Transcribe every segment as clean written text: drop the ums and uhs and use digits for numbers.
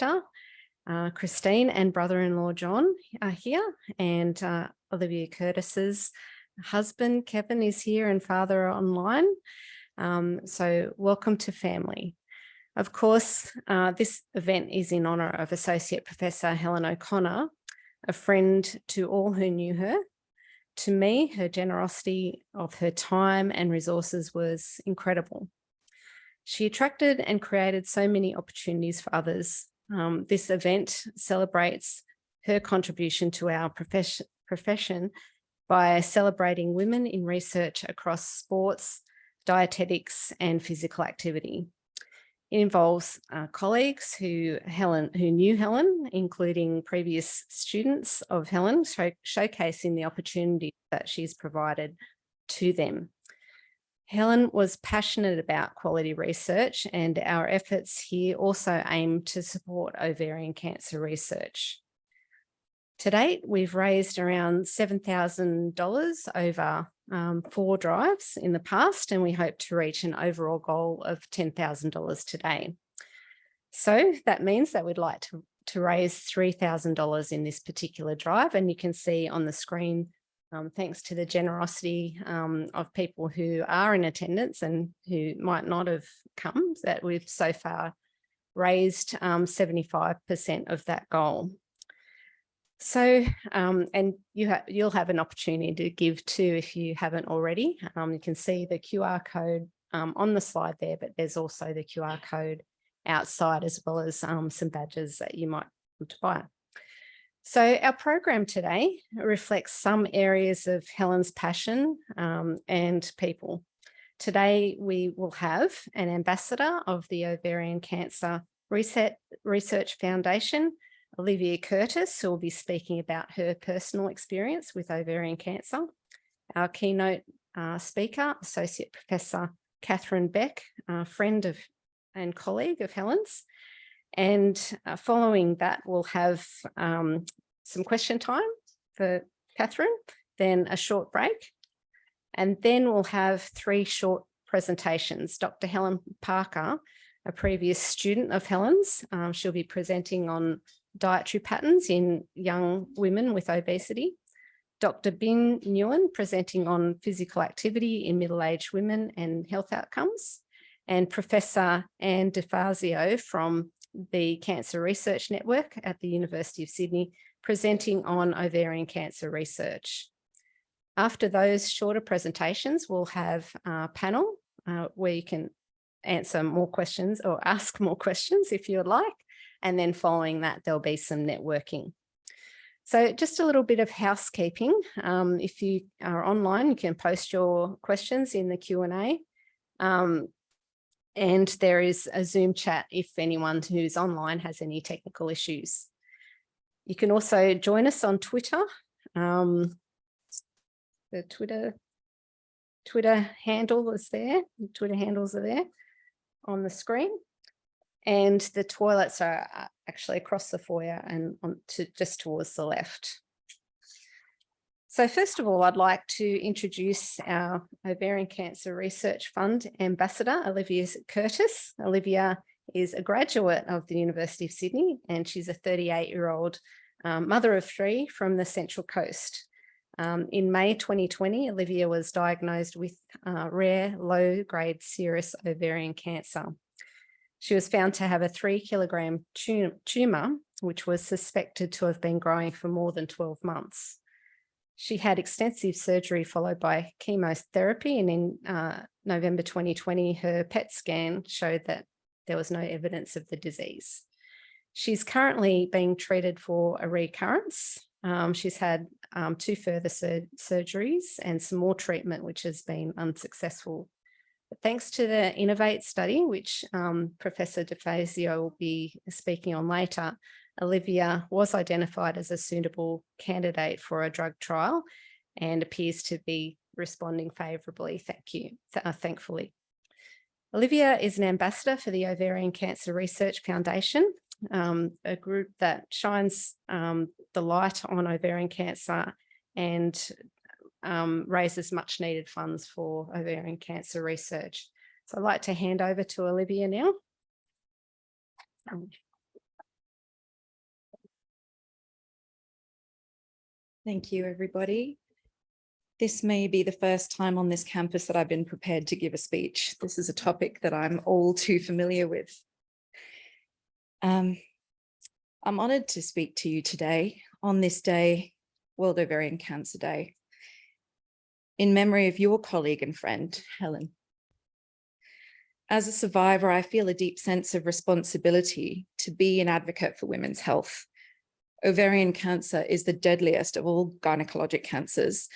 sister, Christine, and brother-in-law John are here, and Olivia Curtis's husband Kevin is here, and father online. So welcome to family. Of course, this event is in honour of Associate Professor Helen O'Connor, a friend to all who knew her. To me, her generosity of her time and resources was incredible. She attracted and created so many opportunities for others. This event celebrates her contribution to our profession by celebrating women in research across sports, dietetics, and physical activity. It involves colleagues who knew Helen, including previous students of Helen, showcasing the opportunity that she's provided to them. Helen was passionate about quality research, and our efforts here also aim to support ovarian cancer research. To date, we've raised around $7,000 over 4 drives in the past, and we hope to reach an overall goal of $10,000 today. So that means that we'd like to raise $3,000 in this particular drive, and you can see on the screen, thanks to the generosity of people who are in attendance and who might not have come, that we've so far raised 75% of that goal. So, and you'll have an opportunity to give too if you haven't already. You can see the QR code on the slide there, but there's also the QR code outside, as well as some badges that you might want to buy. So our program today reflects some areas of Helen's passion and people. Today we will have an ambassador of the Ovarian Cancer Research Foundation, Olivia Curtis, who will be speaking about her personal experience with ovarian cancer. Our keynote speaker, Associate Professor Kathryn Beck, a friend of and colleague of Helen's. And following that, we'll have some question time for Kathryn, then a short break, and then we'll have 3 short presentations. Dr. Helen Parker, a previous student of Helen's, she'll be presenting on dietary patterns in young women with obesity. Dr. Bin Nguyen presenting on physical activity in middle-aged women and health outcomes. And Professor Anne DeFazio from the Cancer Research Network at the University of Sydney presenting on ovarian cancer research. After those shorter presentations, we'll have a panel where you can answer more questions or ask more questions if you would like. And then following that, there'll be some networking. So just a little bit of housekeeping. If you are online, you can post your questions in the Q&A. And there is a Zoom chat if anyone who's online has any technical issues. You can also join us on Twitter. The Twitter handle is there. The Twitter handles are there on the screen. And the toilets are actually across the foyer and just towards the left. So first of all, I'd like to introduce our Ovarian Cancer Research Fund Ambassador, Olivia Curtis. Olivia is a graduate of the University of Sydney, and she's a 38-year-old mother of 3 from the Central Coast. In May 2020, Olivia was diagnosed with rare, low-grade serous ovarian cancer. She was found to have a 3-kilogram tumour, which was suspected to have been growing for more than 12 months. She had extensive surgery followed by chemotherapy, and in November 2020, her PET scan showed that there was no evidence of the disease. She's currently being treated for a recurrence. She's had 2 further surgeries and some more treatment, which has been unsuccessful. But thanks to the Innovate study, which Professor DeFazio will be speaking on later, Olivia was identified as a suitable candidate for a drug trial and appears to be responding favourably. Thankfully. Olivia is an ambassador for the Ovarian Cancer Research Foundation, a group that shines the light on ovarian cancer and raises much needed funds for ovarian cancer research. So I'd like to hand over to Olivia now. Thank you, everybody. This may be the first time on this campus that I've been prepared to give a speech. This is a topic that I'm all too familiar with. I'm honoured to speak to you today on this day, World Ovarian Cancer Day, in memory of your colleague and friend, Helen. As a survivor, I feel a deep sense of responsibility to be an advocate for women's health. Ovarian cancer is the deadliest of all gynecologic cancers,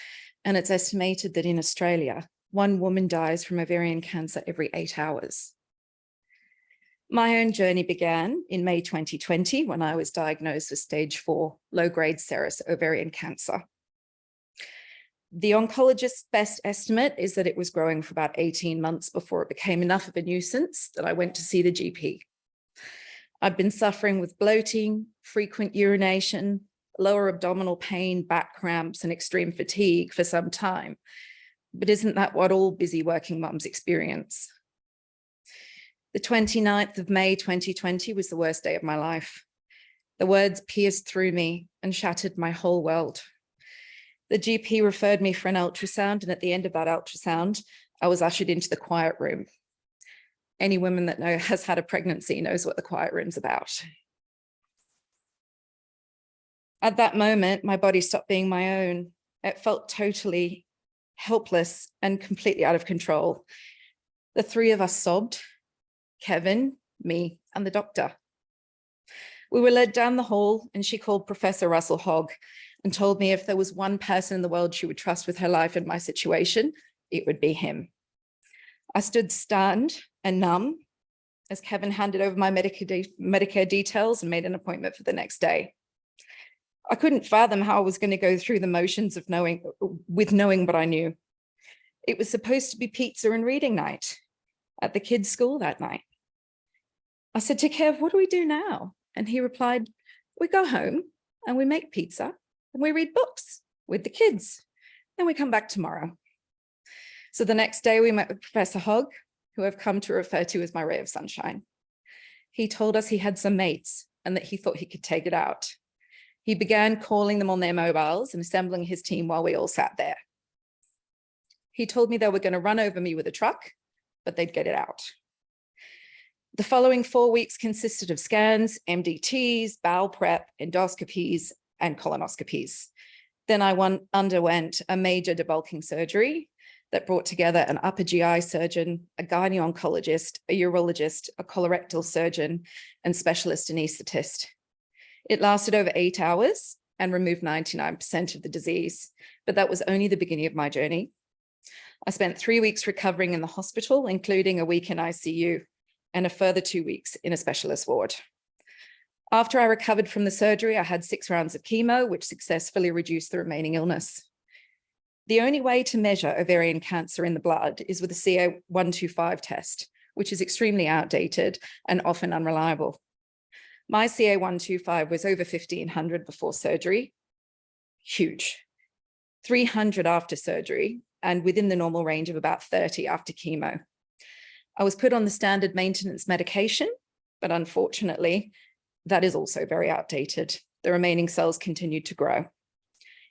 and it's estimated that in Australia, 1 woman dies from ovarian cancer every 8 hours. My own journey began in May 2020 when I was diagnosed with stage 4 low-grade serous ovarian cancer. The oncologist's best estimate is that it was growing for about 18 months before it became enough of a nuisance that I went to see the GP. I'd been suffering with bloating, frequent urination, lower abdominal pain, back cramps, and extreme fatigue for some time. But isn't that what all busy working mums experience? The 29th of May 2020 was the worst day of my life. The words pierced through me and shattered my whole world. The GP referred me for an ultrasound, and at the end of that ultrasound, I was ushered into the quiet room. Any woman that has had a pregnancy knows what the quiet room's about. At that moment, my body stopped being my own. It felt totally helpless and completely out of control. The 3 of us sobbed: Kevin, me, and the doctor. We were led down the hall, and she called Professor Russell Hogg and told me if there was one person in the world she would trust with her life in my situation, it would be him. I stood stunned and numb as Kevin handed over my Medicare details and made an appointment for the next day. I couldn't fathom how I was going to go through the motions of knowing what I knew. It was supposed to be pizza and reading night at the kids' school that night. I said to Kev, what do we do now? And he replied, we go home and we make pizza and we read books with the kids. Then we come back tomorrow. So the next day we met with Professor Hogg, who I've come to refer to as my ray of sunshine. He told us he had some mates and that he thought he could take it out. He began calling them on their mobiles and assembling his team while we all sat there. He told me they were going to run over me with a truck, but they'd get it out. The following 4 weeks consisted of scans, MDTs, bowel prep, endoscopies, and colonoscopies. Then I underwent a major debulking surgery that brought together an upper GI surgeon, a gyne-oncologist, a urologist, a colorectal surgeon, and specialist anaesthetist. It lasted over 8 hours and removed 99% of the disease, but that was only the beginning of my journey. I spent 3 weeks recovering in the hospital, including a week in ICU and a further 2 weeks in a specialist ward. After I recovered from the surgery, I had 6 rounds of chemo, which successfully reduced the remaining illness. The only way to measure ovarian cancer in the blood is with a CA-125 test, which is extremely outdated and often unreliable. My CA-125 was over 1,500 before surgery, huge, 300 after surgery, and within the normal range of about 30 after chemo. I was put on the standard maintenance medication, but unfortunately, that is also very outdated. The remaining cells continued to grow.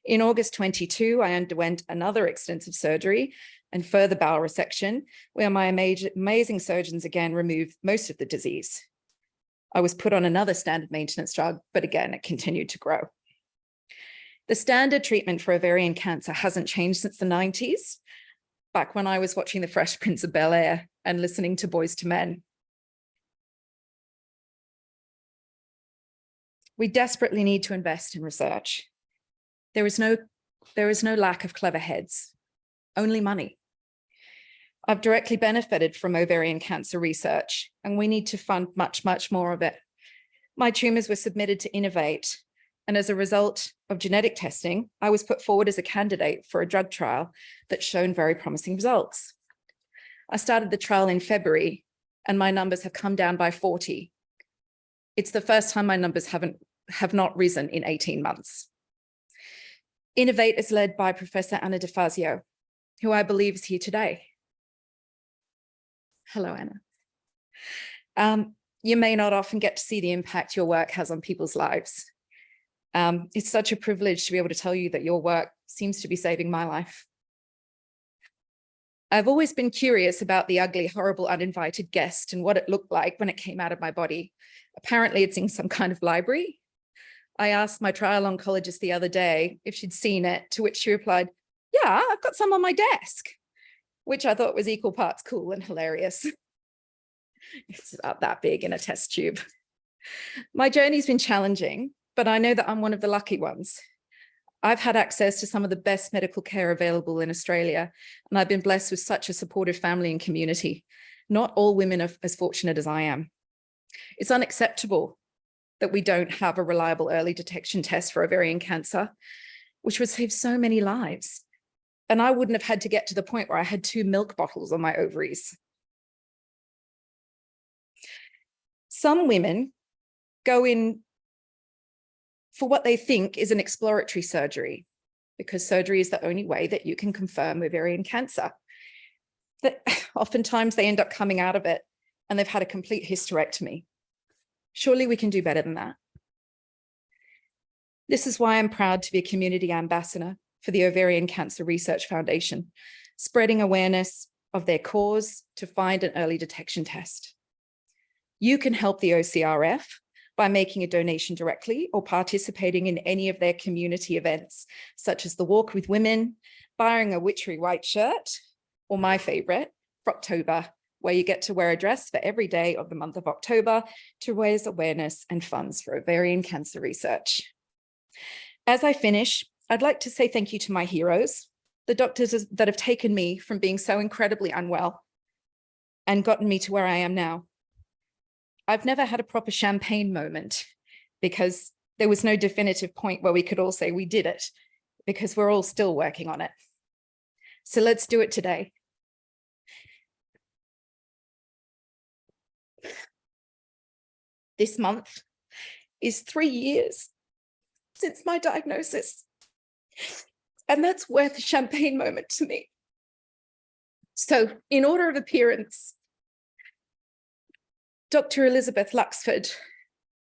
In August 22, I underwent another extensive surgery and further bowel resection, where my amazing surgeons again removed most of the disease. I was put on another standard maintenance drug, but again, it continued to grow. The standard treatment for ovarian cancer hasn't changed since the 90s, back when I was watching The Fresh Prince of Bel-Air and listening to Boys to Men. We desperately need to invest in research. There is no lack of clever heads, only money. I've directly benefited from ovarian cancer research, and we need to fund much, much more of it. My tumors were submitted to Innovate, and as a result of genetic testing, I was put forward as a candidate for a drug trial that's shown very promising results. I started the trial in February, and my numbers have come down by 40. It's the first time my numbers have not risen in 18 months. Innovate is led by Professor Anna DeFazio, who I believe is here today. Hello, Anna. You may not often get to see the impact your work has on people's lives. It's such a privilege to be able to tell you that your work seems to be saving my life. I've always been curious about the ugly, horrible, uninvited guest and what it looked like when it came out of my body. Apparently it's in some kind of library. I asked my trial oncologist the other day if she'd seen it, to which she replied, yeah, I've got some on my desk, which I thought was equal parts cool and hilarious. It's about that big in a test tube. My journey's been challenging, but I know that I'm one of the lucky ones. I've had access to some of the best medical care available in Australia, and I've been blessed with such a supportive family and community. Not all women are as fortunate as I am. It's unacceptable that we don't have a reliable early detection test for ovarian cancer, which would save so many lives. And I wouldn't have had to get to the point where I had 2 milk bottles on my ovaries. Some women go in for what they think is an exploratory surgery, because surgery is the only way that you can confirm ovarian cancer. That oftentimes they end up coming out of it and they've had a complete hysterectomy. Surely we can do better than that. This is why I'm proud to be a community ambassador for the Ovarian Cancer Research Foundation, spreading awareness of their cause to find an early detection test. You can help the OCRF by making a donation directly or participating in any of their community events, such as the Walk with Women, buying a witchery white shirt, or my favorite, Frocktober, where you get to wear a dress for every day of the month of October to raise awareness and funds for ovarian cancer research. As I finish, I'd like to say thank you to my heroes, the doctors that have taken me from being so incredibly unwell and gotten me to where I am now. I've never had a proper champagne moment because there was no definitive point where we could all say we did it, because we're all still working on it. So let's do it today. This month is 3 years since my diagnosis, and that's worth a champagne moment to me. So in order of appearance, Dr. Elizabeth Luxford,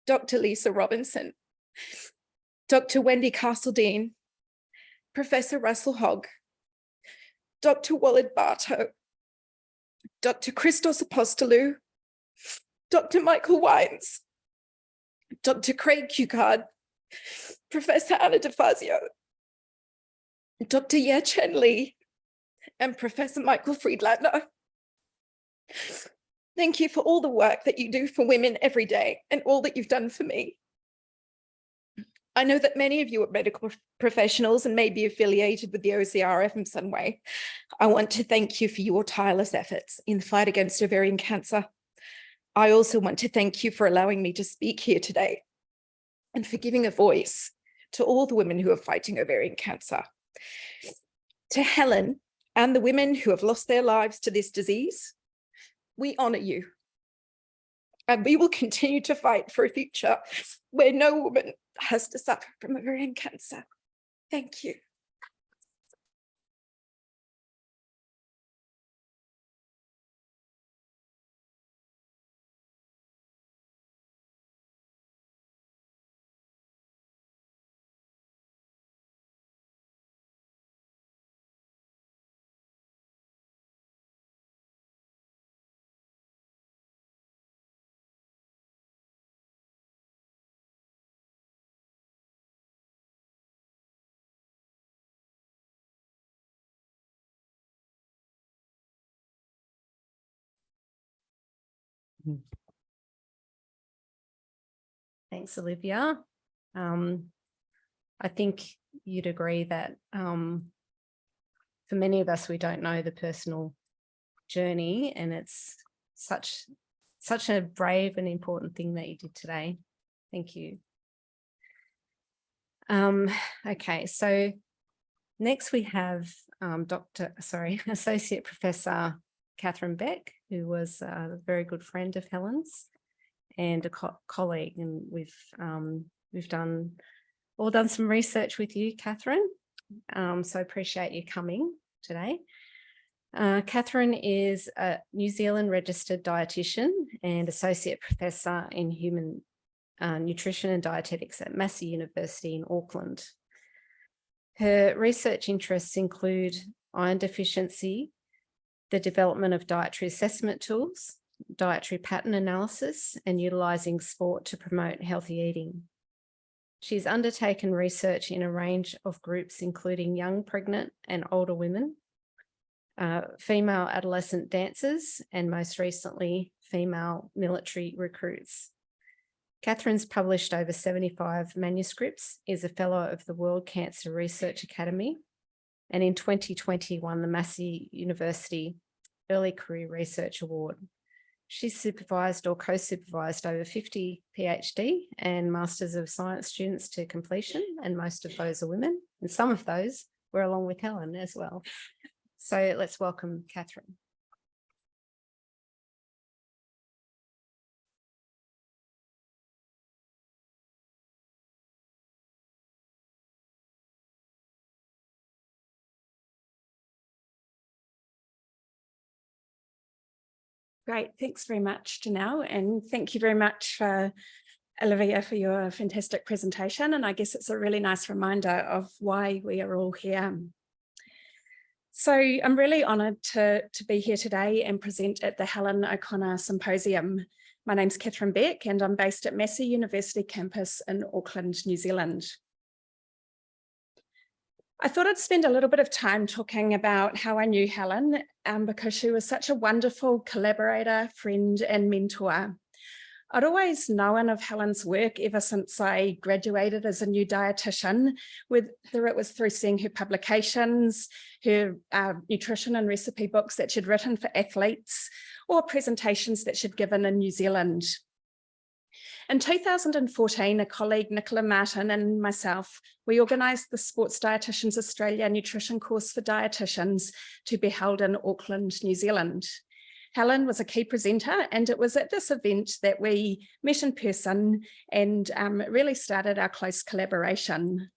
Dr. Lisa Robinson, Dr. Wendy Castledine, Professor Russell Hogg, Dr. Walid Bartow, Dr. Christos Apostolou, Dr. Michael Wines, Dr. Craig Cucard, Professor Anna DeFazio, Dr. Ye Chen Lee, and Professor Michael Friedlander. Thank you for all the work that you do for women every day and all that you've done for me. I know that many of you are medical professionals and may be affiliated with the OCRF in some way. I want to thank you for your tireless efforts in the fight against ovarian cancer. I also want to thank you for allowing me to speak here today and for giving a voice to all the women who are fighting ovarian cancer. To Helen and the women who have lost their lives to this disease, we honor you. And we will continue to fight for a future where no woman has to suffer from ovarian cancer. Thank you. Thanks, Olivia. I think you'd agree that for many of us, we don't know the personal journey, and it's such a brave and important thing that you did today. Thank you. Okay, so next we have Associate Professor Kathryn Beck, who was a very good friend of Helen's and a colleague, and we've done some research with you, Kathryn. So appreciate you coming today. Kathryn is a New Zealand registered dietitian and Associate Professor in Human Nutrition and Dietetics at Massey University in Auckland. Her research interests include iron deficiency, the development of dietary assessment tools, dietary pattern analysis, and utilising sport to promote healthy eating. She's undertaken research in a range of groups, including young, pregnant, and older women, female adolescent dancers, and most recently, female military recruits. Kathryn's published over 75 manuscripts, is a fellow of the World Cancer Research Academy, and in 2020 won the Massey University Early Career Research Award. She's supervised or co-supervised over 50 PhD and Masters of Science students to completion, and most of those are women, and some of those were along with Helen as well. So let's welcome Kathryn. Great, thanks very much, Janelle, and thank you very much for Olivia for your fantastic presentation. And I guess it's a really nice reminder of why we are all here. So I'm really honoured to be here today and present at the Helen O'Connor Symposium. My name's Kathryn Beck and I'm based at Massey University campus in Auckland, New Zealand. I thought I'd spend a little bit of time talking about how I knew Helen because she was such a wonderful collaborator, friend, and mentor. I'd always known of Helen's work ever since I graduated as a new dietitian, whether it was through seeing her publications, her nutrition and recipe books that she'd written for athletes, or presentations that she'd given in New Zealand. In 2014, a colleague, Nicola Martin, and myself, we organised the Sports Dietitians Australia nutrition course for dietitians to be held in Auckland, New Zealand. Helen was a key presenter, and it was at this event that we met in person and really started our close collaboration.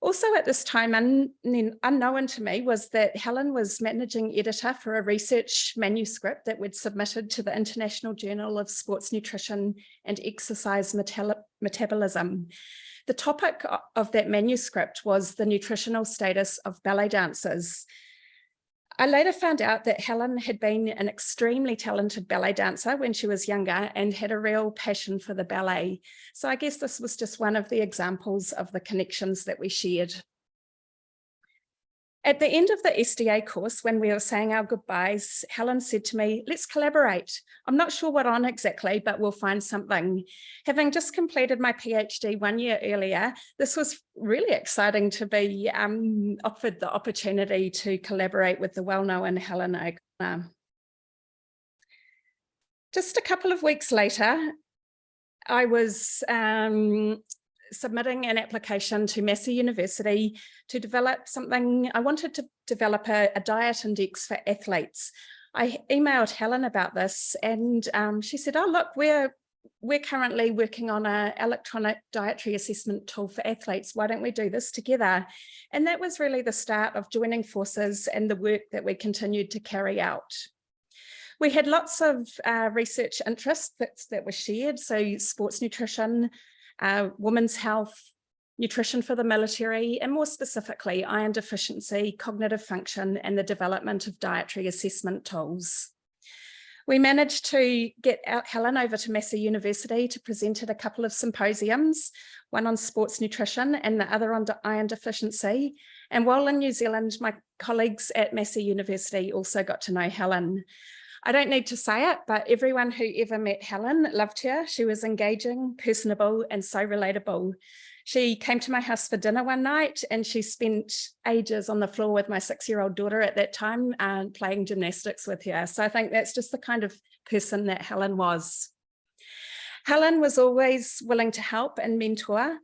Also at this time, unknown to me, was that Helen was managing editor for a research manuscript that we'd submitted to the International Journal of Sports Nutrition and Exercise Metabolism. The topic of that manuscript was the nutritional status of ballet dancers. I later found out that Helen had been an extremely talented ballet dancer when she was younger and had a real passion for the ballet. So I guess this was just one of the examples of the connections that we shared. At the end of the SDA course, when we were saying our goodbyes, Helen said to me, "Let's collaborate. I'm not sure what on exactly, but we'll find something." Having just completed my PhD 1 year earlier, this was really exciting to be offered the opportunity to collaborate with the well-known Helen O'Connor. Just a couple of weeks later, I was submitting an application to Massey University to develop something. I wanted to develop a diet index for athletes. I emailed Helen about this and she said, "Oh, look, we're currently working on an electronic dietary assessment tool for athletes. Why don't we do this together?" And that was really the start of joining forces and the work that we continued to carry out. We had lots of research interests that were shared, so sports nutrition, women's health, nutrition for the military, and more specifically, iron deficiency, cognitive function, and the development of dietary assessment tools. We managed to get Helen over to Massey University to present at a couple of symposiums, one on sports nutrition and the other on iron deficiency. And while in New Zealand, my colleagues at Massey University also got to know Helen. I don't need to say it, but everyone who ever met Helen loved her. She was engaging, personable, and so relatable. She came to my house for dinner one night and she spent ages on the floor with my 6-year-old daughter at that time and playing gymnastics with her. So I think that's just the kind of person that Helen was. Helen was always willing to help and mentor.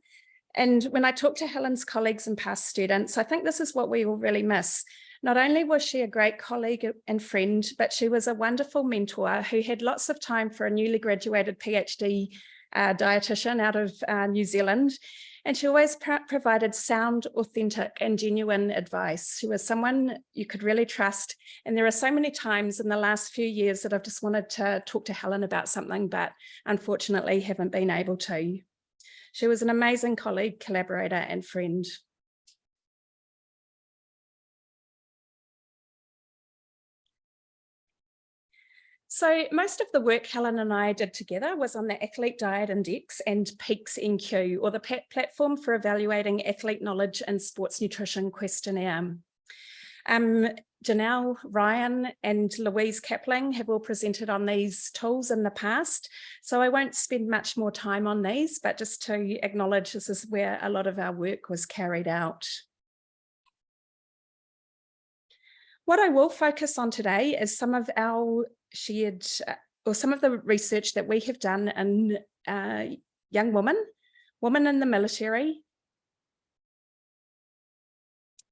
And when I talk to Helen's colleagues and past students, I think this is what we all really miss. Not only was she a great colleague and friend, but she was a wonderful mentor who had lots of time for a newly graduated PhD a dietitian out of New Zealand, and she always provided sound, authentic, and genuine advice. She was someone you could really trust, and there are so many times in the last few years that I've just wanted to talk to Helen about something, but unfortunately haven't been able to. She was an amazing colleague, collaborator, and friend. So most of the work Helen and I did together was on the Athlete Diet Index and PEAKS NQ, or the platform for evaluating athlete knowledge and sports nutrition questionnaire. Janelle, Ryan, and Louise Kapling have all presented on these tools in the past, so I won't spend much more time on these, but just to acknowledge this is where a lot of our work was carried out. What I will focus on today is some of our shared, or some of the research that we have done in young women in the military,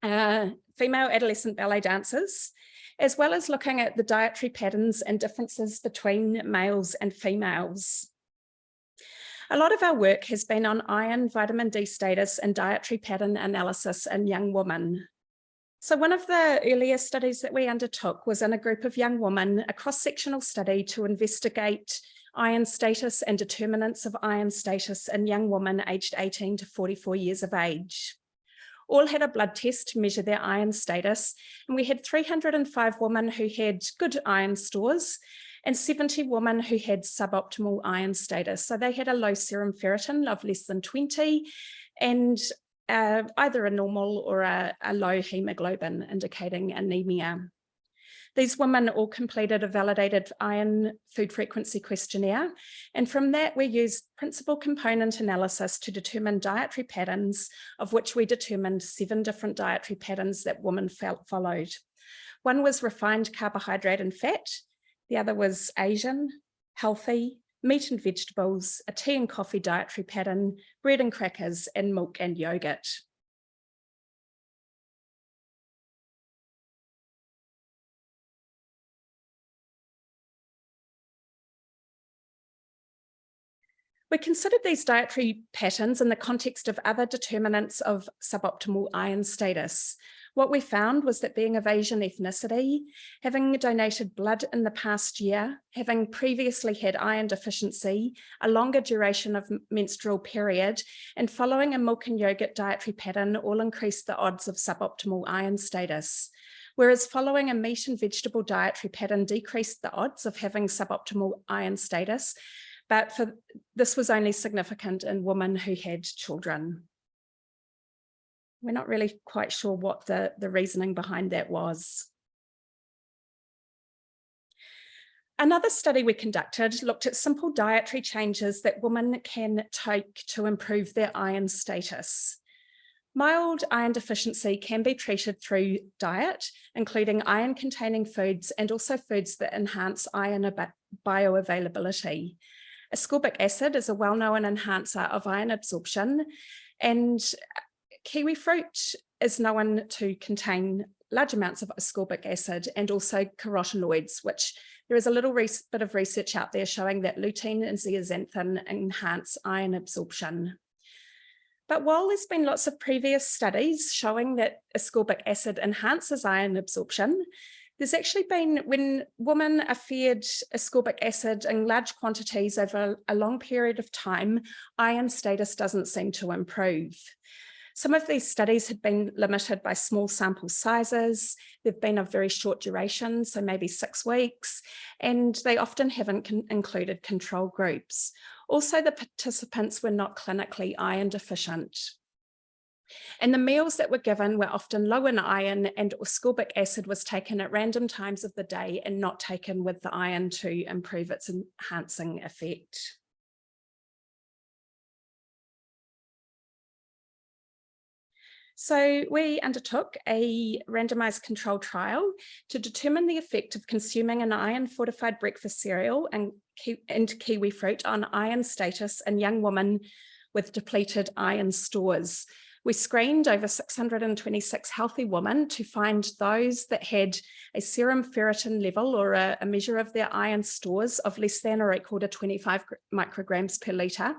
female adolescent ballet dancers, as well as looking at the dietary patterns and differences between males and females. A lot of our work has been on iron, vitamin D status, and dietary pattern analysis in young women. So one of the earlier studies that we undertook was in a group of young women, a cross-sectional study to investigate iron status and determinants of iron status in young women aged 18 to 44 years of age. All had a blood test to measure their iron status, and we had 305 women who had good iron stores and 70 women who had suboptimal iron status. So they had a low serum ferritin of less than 20 and either a normal or a low hemoglobin, indicating anemia. These women all completed a validated iron food frequency questionnaire, and from that we used principal component analysis to determine dietary patterns, of which we determined 7 different dietary patterns that women followed. One was refined carbohydrate and fat, the other was Asian, healthy, meat and vegetables, a tea and coffee dietary pattern, bread and crackers, and milk and yogurt. We considered these dietary patterns in the context of other determinants of suboptimal iron status. What we found was that being of Asian ethnicity, having donated blood in the past year, having previously had iron deficiency, a longer duration of menstrual period, and following a milk and yogurt dietary pattern all increased the odds of suboptimal iron status. Whereas following a meat and vegetable dietary pattern decreased the odds of having suboptimal iron status, but this was only significant in women who had children. We're not really quite sure what the reasoning behind that was. Another study we conducted looked at simple dietary changes that women can take to improve their iron status. Mild iron deficiency can be treated through diet, including iron-containing foods and also foods that enhance iron bioavailability. Ascorbic acid is a well-known enhancer of iron absorption, and kiwi fruit is known to contain large amounts of ascorbic acid and also carotenoids, which there is a little bit of research out there showing that lutein and zeaxanthin enhance iron absorption. But while there's been lots of previous studies showing that ascorbic acid enhances iron absorption, there's actually been, when women are fed ascorbic acid in large quantities over a long period of time, iron status doesn't seem to improve. Some of these studies had been limited by small sample sizes. They've been of very short duration, so maybe 6 weeks, and they often haven't included control groups. Also, the participants were not clinically iron deficient. And the meals that were given were often low in iron, and ascorbic acid was taken at random times of the day and not taken with the iron to improve its enhancing effect. So we undertook a randomized control trial to determine the effect of consuming an iron-fortified breakfast cereal and kiwi fruit on iron status in young women with depleted iron stores. We screened over 626 healthy women to find those that had a serum ferritin level, or a measure of their iron stores, of less than or equal to 25 micrograms per litre,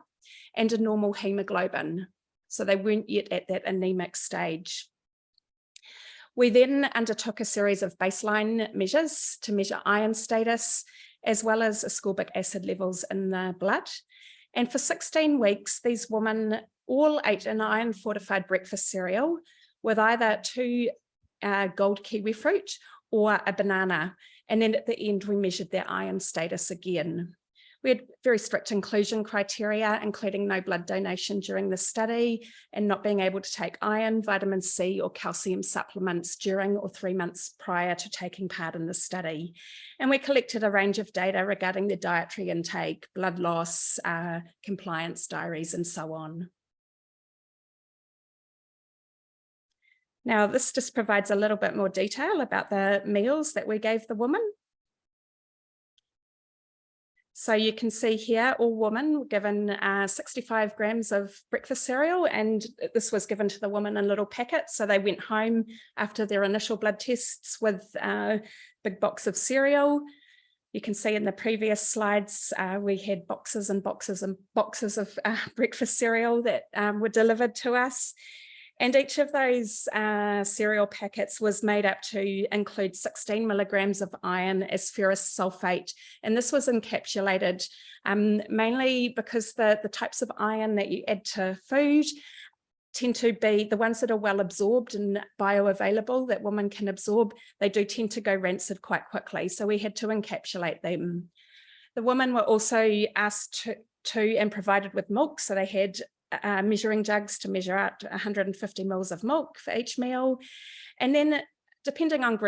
and a normal hemoglobin. So they weren't yet at that anemic stage. We then undertook a series of baseline measures to measure iron status, as well as ascorbic acid levels in the blood. And for 16 weeks, these women all ate an iron fortified breakfast cereal with either 2 gold kiwi fruit or a banana. And then at the end, we measured their iron status again. We had very strict inclusion criteria, including no blood donation during the study and not being able to take iron, vitamin C or calcium supplements during or 3 months prior to taking part in the study. And we collected a range of data regarding their dietary intake, blood loss, compliance diaries, and so on. Now, this just provides a little bit more detail about the meals that we gave the woman. So you can see here, all women were given 65 grams of breakfast cereal, and this was given to the woman in little packets. So they went home after their initial blood tests with a big box of cereal. You can see in the previous slides, we had boxes and boxes and boxes of breakfast cereal that were delivered to us. And each of those cereal packets was made up to include 16 milligrams of iron as ferrous sulfate. And this was encapsulated mainly because the types of iron that you add to food tend to be the ones that are well absorbed and bioavailable that women can absorb. They do tend to go rancid quite quickly. So we had to encapsulate them. The women were also asked to and provided with milk. So they had measuring jugs to measure out 150 mils of milk for each meal. And then depending on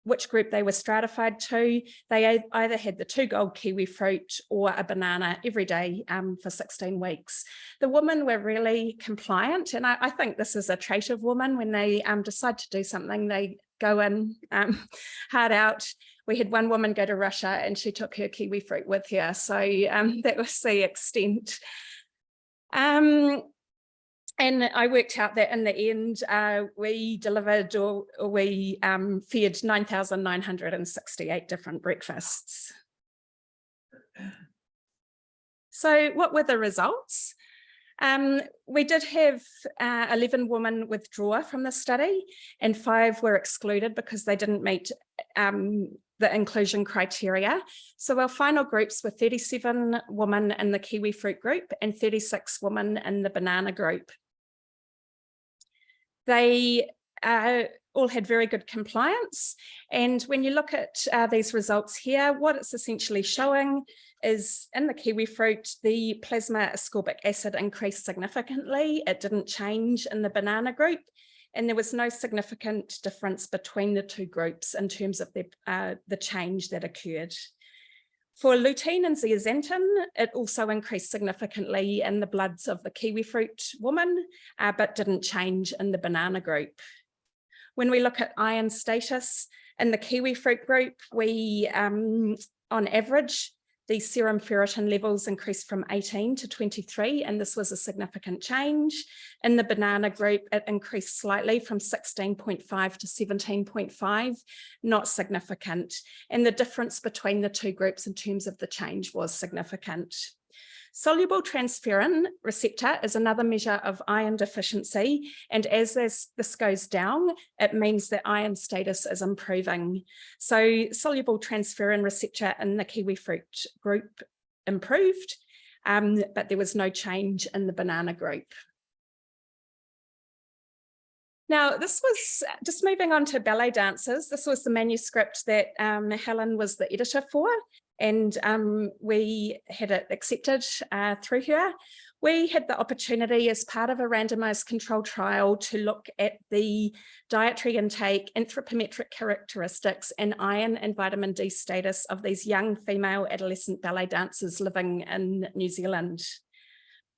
which group they were stratified to, they either had the 2 gold kiwi fruit or a banana every day for 16 weeks. The women were really compliant, and I think this is a trait of women. When they decide to do something, they go in hard out. We had one woman go to Russia and she took her kiwi fruit with her. So that was the extent. And I worked out that in the end, we delivered or we fed 9,968 different breakfasts. So what were the results? We did have 11 women withdraw from the study, and 5 were excluded because they didn't meet the inclusion criteria. So our final groups were 37 women in the kiwi fruit group and 36 women in the banana group. They all had very good compliance. And when you look at these results here, what it's essentially showing is in the kiwi fruit, the plasma ascorbic acid increased significantly. It didn't change in the banana group. And there was no significant difference between the 2 groups in terms of the change that occurred. For lutein and zeaxanthin, it also increased significantly in the bloods of the kiwi fruit woman, but didn't change in the banana group. When we look at iron status in the kiwi fruit group, we, on average, the serum ferritin levels increased from 18 to 23, and this was a significant change. In the banana group, it increased slightly from 16.5 to 17.5, not significant. And the difference between the 2 groups in terms of the change was significant. Soluble transferrin receptor is another measure of iron deficiency, and as this goes down, it means that iron status is improving. So soluble transferrin receptor in the kiwi fruit group improved, but there was no change in the banana group. Now, this was just moving on to ballet dancers. This was the manuscript that Helen was the editor for, and we had it accepted through her. We had the opportunity as part of a randomized control trial to look at the dietary intake, anthropometric characteristics, and iron and vitamin D status of these young female adolescent ballet dancers living in New Zealand.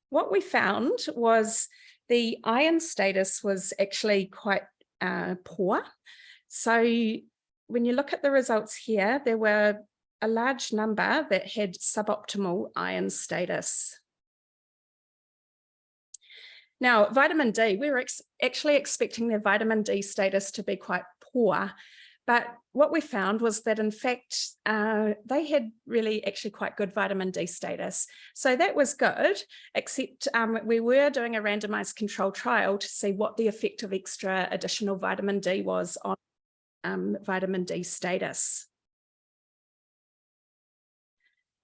What we found was the iron status was actually quite poor. So when you look at the results here, there were a large number that had suboptimal iron status. Now, vitamin D, we were actually expecting their vitamin D status to be quite poor, but what we found was that in fact, they had really actually quite good vitamin D status. So that was good, except we were doing a randomized control trial to see what the effect of extra additional vitamin D was on vitamin D status.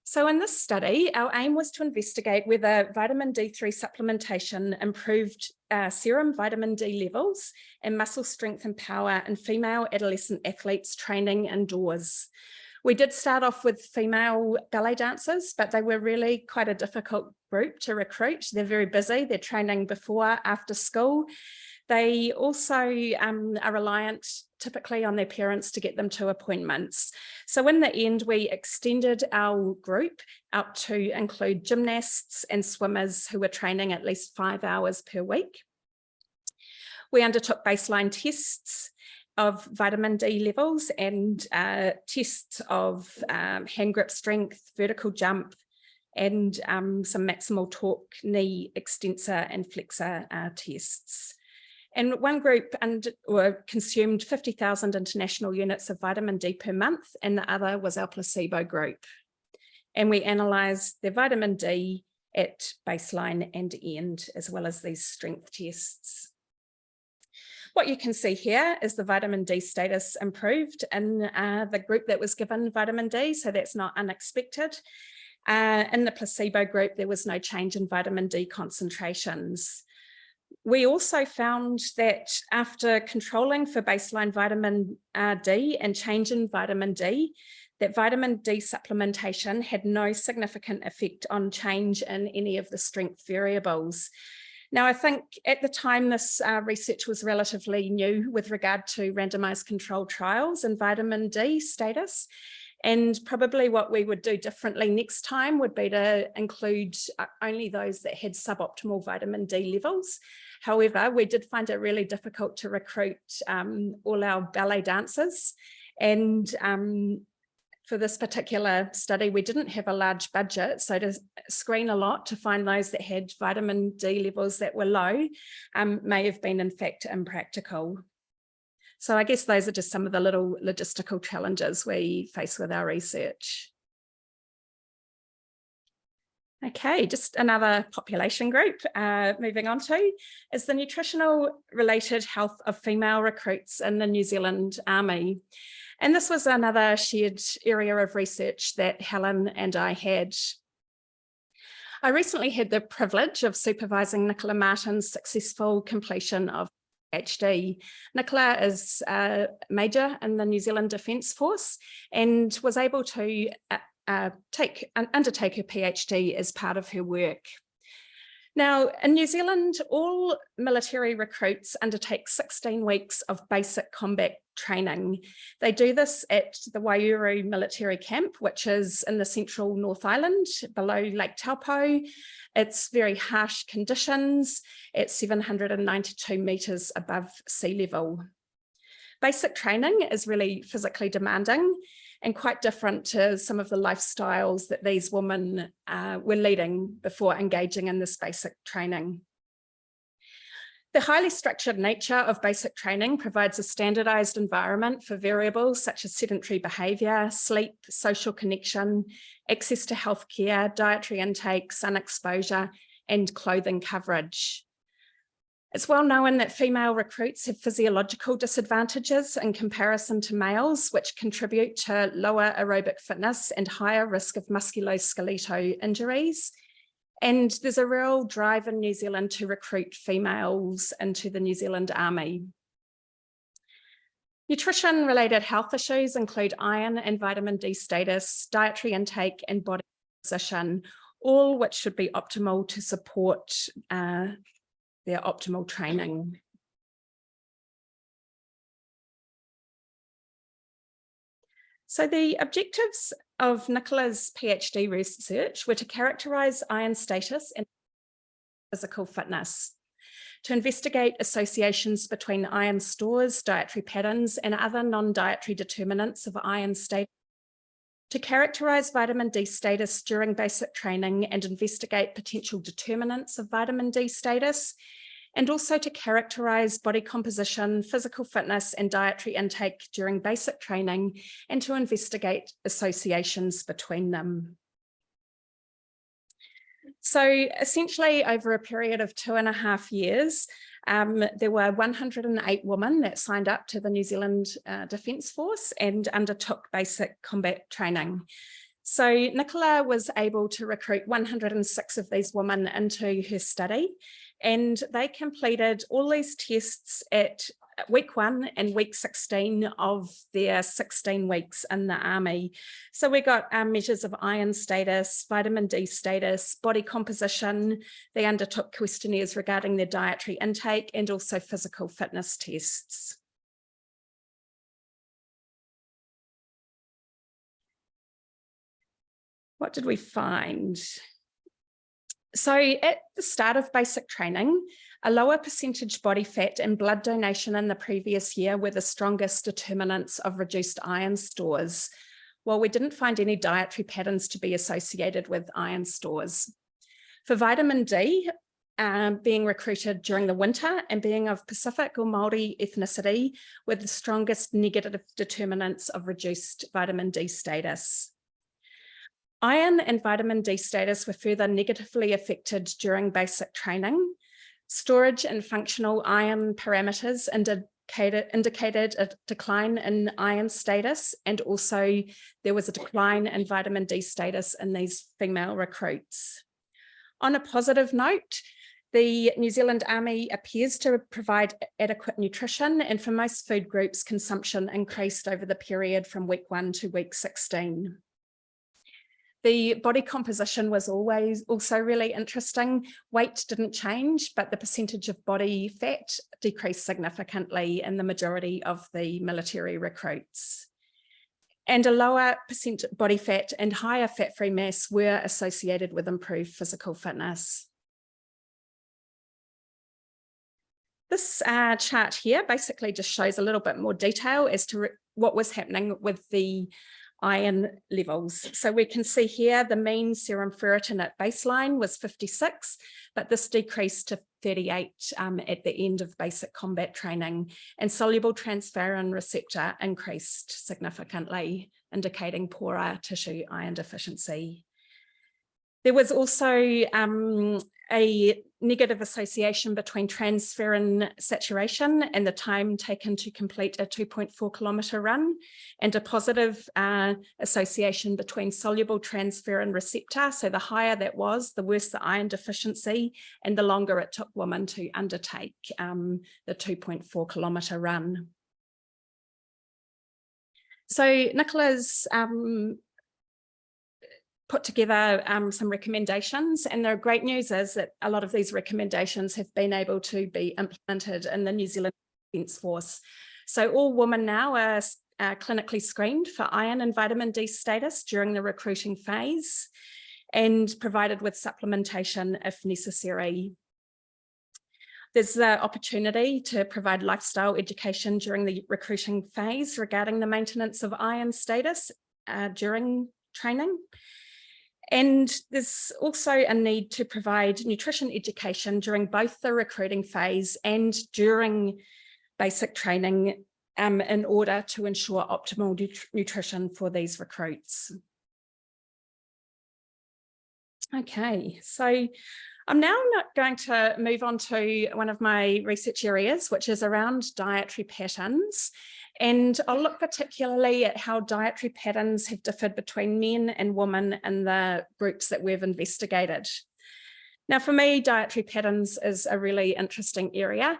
So in this study, our aim was to investigate whether vitamin D3 supplementation improved serum vitamin D levels and muscle strength and power in female adolescent athletes training indoors. We did start off with female ballet dancers, but they were really quite a difficult group to recruit. They're very busy, they're training before, after school. They also are reliant typically on their parents to get them to appointments. So in the end, we extended our group out to include gymnasts and swimmers who were training at least 5 hours per week. We undertook baseline tests of vitamin D levels and tests of hand grip strength, vertical jump, and some maximal torque knee extensor and flexor tests. And one group consumed 50,000 international units of vitamin D per month, and the other was our placebo group. And we analysed their vitamin D at baseline and end, as well as these strength tests. What you can see here is the vitamin D status improved in the group that was given vitamin D, so that's not unexpected. In the placebo group, there was no change in vitamin D concentrations. We also found that after controlling for baseline vitamin D and change in vitamin D, that vitamin D supplementation had no significant effect on change in any of the strength variables. Now, I think at the time this research was relatively new with regard to randomized controlled trials and vitamin D status. And probably what we would do differently next time would be to include only those that had suboptimal vitamin D levels. However, we did find it really difficult to recruit all our ballet dancers. And for this particular study, we didn't have a large budget. So to screen a lot to find those that had vitamin D levels that were low may have been in fact impractical. So I guess those are just some of the little logistical challenges we face with our research. Okay, just another population group moving on to is the nutritional related health of female recruits in the New Zealand Army. And this was another shared area of research that Helen and I had. I recently had the privilege of supervising Nicola Martin's successful completion of PhD. Nicola is a major in the New Zealand Defence Force and was able to undertake her PhD as part of her work. Now, in New Zealand, all military recruits undertake 16 weeks of basic combat training. They do this at the Waiouru military camp, which is in the central North Island below Lake Taupo. It's very harsh conditions at 792 metres above sea level. Basic training is really physically demanding and quite different to some of the lifestyles that these women were leading before engaging in this basic training. The highly structured nature of basic training provides a standardized environment for variables such as sedentary behavior, sleep, social connection, access to healthcare, dietary intake, sun exposure, and clothing coverage. It's well known that female recruits have physiological disadvantages in comparison to males, which contribute to lower aerobic fitness and higher risk of musculoskeletal injuries. And there's a real drive in New Zealand to recruit females into the New Zealand Army. Nutrition-related health issues include iron and vitamin D status, dietary intake, and body composition, all which should be optimal to support their optimal training. So the objectives of Nicola's PhD research were to characterise iron status and physical fitness, to investigate associations between iron stores, dietary patterns, and other non-dietary determinants of iron status, to characterise vitamin D status during basic training and investigate potential determinants of vitamin D status, and also to characterize body composition, physical fitness, and dietary intake during basic training, and to investigate associations between them. So essentially, over a period of 2.5 years, there were 108 women that signed up to the New Zealand Defence Force and undertook basic combat training. So Nicola was able to recruit 106 of these women into her study, and they completed all these tests at week 1 and week 16 of their 16 weeks in the army. So we got measures of iron status, vitamin D status, body composition. They undertook questionnaires regarding their dietary intake and also physical fitness tests. What did we find? So at the start of basic training, a lower percentage body fat and blood donation in the previous year were the strongest determinants of reduced iron stores, while we didn't find any dietary patterns to be associated with iron stores. For vitamin D, being recruited during the winter and being of Pacific or Māori ethnicity were the strongest negative determinants of reduced vitamin D status. Iron and vitamin D status were further negatively affected during basic training. Storage and functional iron parameters indicated a decline in iron status, and also there was a decline in vitamin D status in these female recruits. On a positive note, the New Zealand Army appears to provide adequate nutrition, and for most food groups, consumption increased over the period from week 1 to week 16. The body composition was also really interesting. Weight didn't change, but the percentage of body fat decreased significantly in the majority of the military recruits. And a lower percent body fat and higher fat-free mass were associated with improved physical fitness. This chart here basically just shows a little bit more detail as to what was happening with the iron levels. So we can see here the mean serum ferritin at baseline was 56, but this decreased to 38 at the end of basic combat training, and soluble transferrin receptor increased significantly, indicating poorer tissue iron deficiency. There was also a negative association between transferrin saturation and the time taken to complete a 2.4 kilometre run, and a positive association between soluble transferrin receptor. So the higher that was, the worse the iron deficiency, and the longer it took women to undertake the 2.4 kilometre run. So Nicola's put together some recommendations, and the great news is that a lot of these recommendations have been able to be implemented in the New Zealand Defence Force. So all women now are clinically screened for iron and vitamin D status during the recruiting phase and provided with supplementation if necessary. There's the opportunity to provide lifestyle education during the recruiting phase regarding the maintenance of iron status during training. And there's also a need to provide nutrition education during both the recruiting phase and during basic training in order to ensure optimal nutrition for these recruits. Okay, so I'm now going to move on to one of my research areas, which is around dietary patterns. And I'll look particularly at how dietary patterns have differed between men and women in the groups that we've investigated. Now, for me, dietary patterns is a really interesting area.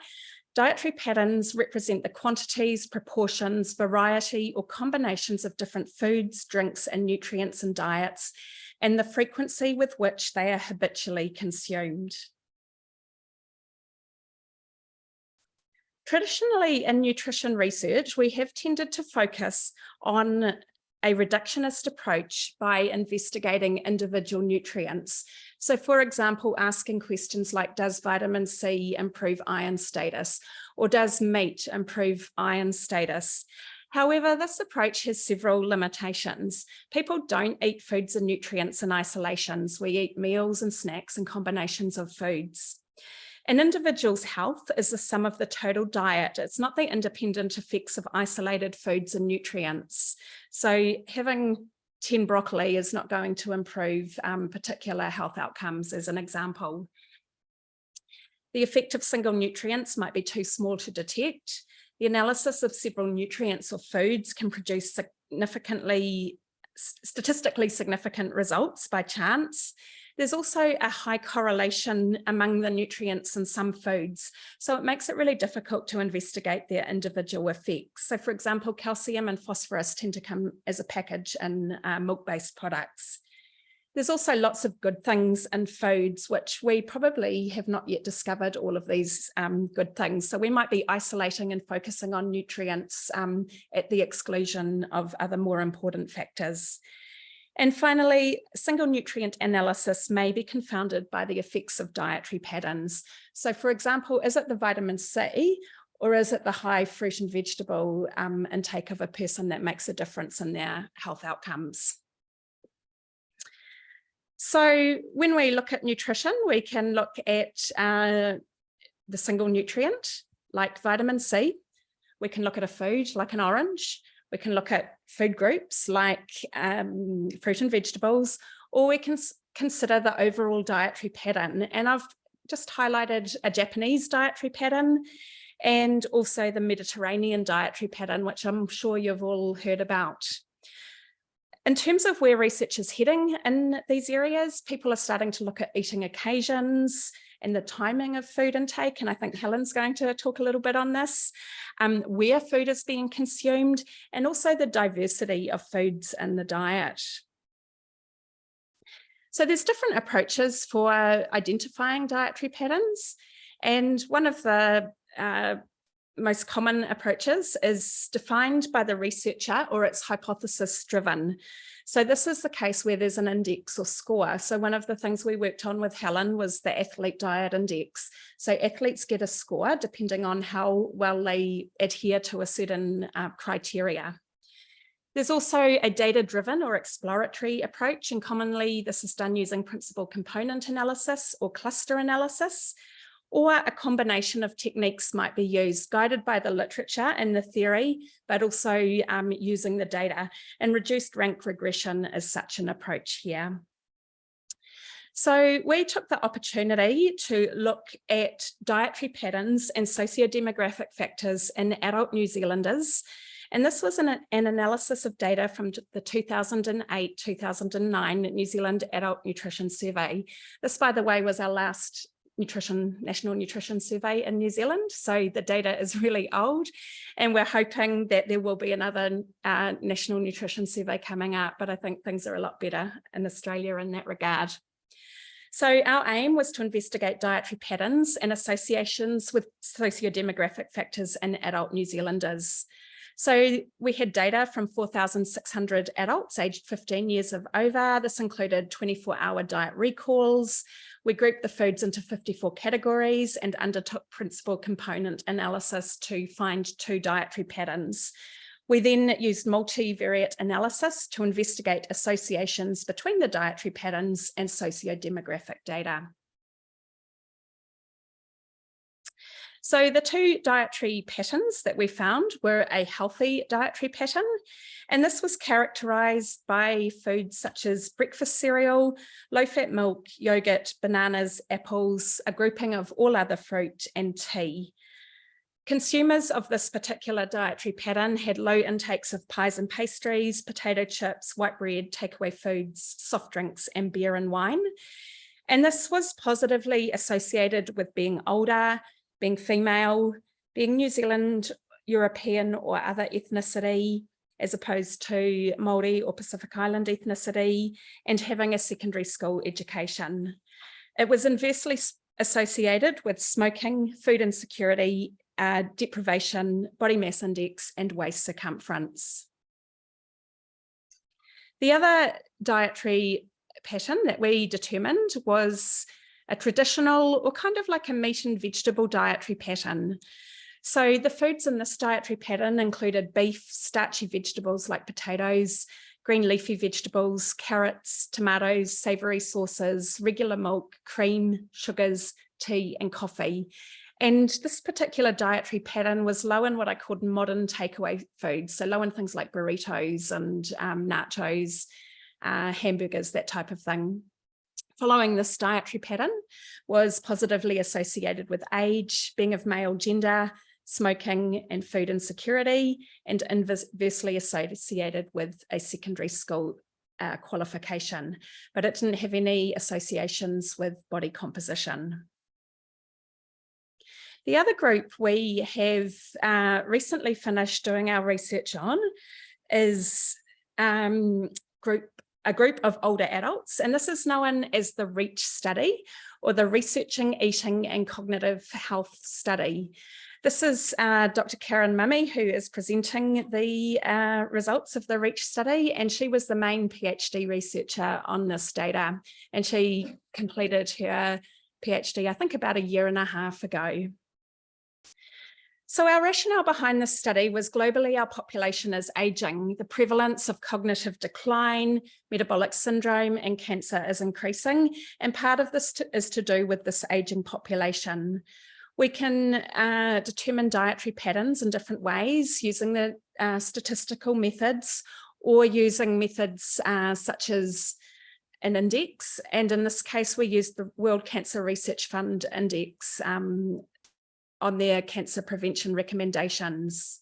Dietary patterns represent the quantities, proportions, variety, or combinations of different foods, drinks, and nutrients in diets, and the frequency with which they are habitually consumed. Traditionally, in nutrition research, we have tended to focus on a reductionist approach by investigating individual nutrients. So, for example, asking questions like, does vitamin C improve iron status? Or does meat improve iron status? However, this approach has several limitations. People don't eat foods and nutrients in isolations. We eat meals and snacks and combinations of foods. An individual's health is the sum of the total diet. It's not the independent effects of isolated foods and nutrients. So having 10 broccoli is not going to improve particular health outcomes, as an example. The effect of single nutrients might be too small to detect. The analysis of several nutrients or foods can produce statistically significant results by chance. There's also a high correlation among the nutrients in some foods, so it makes it really difficult to investigate their individual effects. So for example, calcium and phosphorus tend to come as a package in milk-based products. There's also lots of good things in foods, which we probably have not yet discovered all of these good things. So we might be isolating and focusing on nutrients at the exclusion of other more important factors. And finally, single nutrient analysis may be confounded by the effects of dietary patterns. So for example, is it the vitamin C or is it the high fruit and vegetable intake of a person that makes a difference in their health outcomes? So when we look at nutrition, we can look at the single nutrient like vitamin C. We can look at a food like an orange. We can look at food groups like fruit and vegetables, or we can consider the overall dietary pattern. And I've just highlighted a Japanese dietary pattern and also the Mediterranean dietary pattern, which I'm sure you've all heard about. In terms of where research is heading in these areas, people are starting to look at eating occasions and the timing of food intake. And I think Helen's going to talk a little bit on this, where food is being consumed, and also the diversity of foods in the diet. So there's different approaches for identifying dietary patterns. And one of the most common approaches is defined by the researcher, or it's hypothesis driven. So this is the case where there's an index or score. So one of the things we worked on with Helen was the athlete diet index. So athletes get a score depending on how well they adhere to a certain criteria. There's also a data-driven or exploratory approach, and commonly this is done using principal component analysis or cluster analysis, or a combination of techniques might be used, guided by the literature and the theory, but also using the data. And reduced rank regression is such an approach here. So we took the opportunity to look at dietary patterns and socio-demographic factors in adult New Zealanders. And this was an analysis of data from the 2008-2009 New Zealand Adult Nutrition Survey. This, by the way, was our last National Nutrition Survey in New Zealand. So the data is really old, and we're hoping that there will be another National Nutrition Survey coming up, but I think things are a lot better in Australia in that regard. So our aim was to investigate dietary patterns and associations with socio-demographic factors in adult New Zealanders. So we had data from 4,600 adults aged 15 years of over. This included 24-hour diet recalls. We grouped the foods into 54 categories and undertook principal component analysis to find 2 dietary patterns. We then used multivariate analysis to investigate associations between the dietary patterns and socio-demographic data. So the 2 dietary patterns that we found were a healthy dietary pattern, and this was characterised by foods such as breakfast cereal, low-fat milk, yogurt, bananas, apples, a grouping of all other fruit, and tea. Consumers of this particular dietary pattern had low intakes of pies and pastries, potato chips, white bread, takeaway foods, soft drinks, and beer and wine. And this was positively associated with being older, being female, being New Zealand, European, or other ethnicity, as opposed to Māori or Pacific Island ethnicity, and having a secondary school education. It was inversely associated with smoking, food insecurity, deprivation, body mass index, and waist circumference. The other dietary pattern that we determined was a traditional, or kind of like a meat and vegetable dietary pattern. So the foods in this dietary pattern included beef, starchy vegetables like potatoes, green leafy vegetables, carrots, tomatoes, savoury sauces, regular milk, cream, sugars, tea and coffee. And this particular dietary pattern was low in what I called modern takeaway foods. So low in things like burritos and nachos, hamburgers, that type of thing. Following this dietary pattern was positively associated with age, being of male gender, smoking and food insecurity, and inversely associated with a secondary school qualification, but it didn't have any associations with body composition. The other group we have recently finished doing our research on is a group of older adults, and this is known as the REACH study, or the Researching Eating and Cognitive Health Study. This is Dr. Karen Mummy, who is presenting the results of the REACH study, and she was the main PhD researcher on this data, and she completed her PhD, I think, about 1.5 years ago. So our rationale behind this study was globally our population is aging, the prevalence of cognitive decline, metabolic syndrome and cancer is increasing, and part of this is to do with this aging population. We can determine dietary patterns in different ways using the statistical methods or using methods such as an index, and in this case we used the World Cancer Research Fund index on their cancer prevention recommendations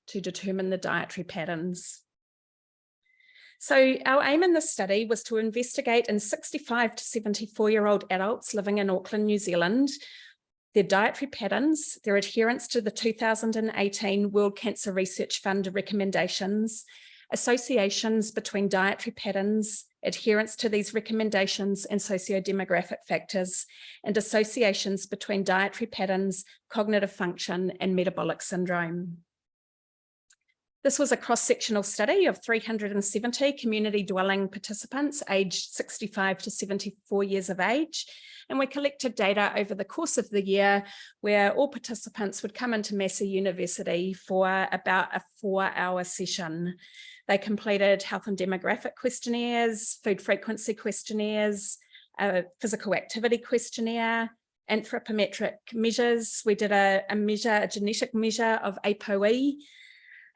to determine the dietary patterns. So our aim in this study was to investigate in 65 to 74-year-old adults living in Auckland, New Zealand, their dietary patterns, their adherence to the 2018 World Cancer Research Fund recommendations, associations between dietary patterns, adherence to these recommendations and socio-demographic factors, and associations between dietary patterns, cognitive function, and metabolic syndrome. This was a cross-sectional study of 370 community dwelling participants aged 65 to 74 years of age, and we collected data over the course of the year where all participants would come into Massey University for about a 4-hour session. They completed health and demographic questionnaires, food frequency questionnaires, a physical activity questionnaire, anthropometric measures. We did a genetic measure of ApoE,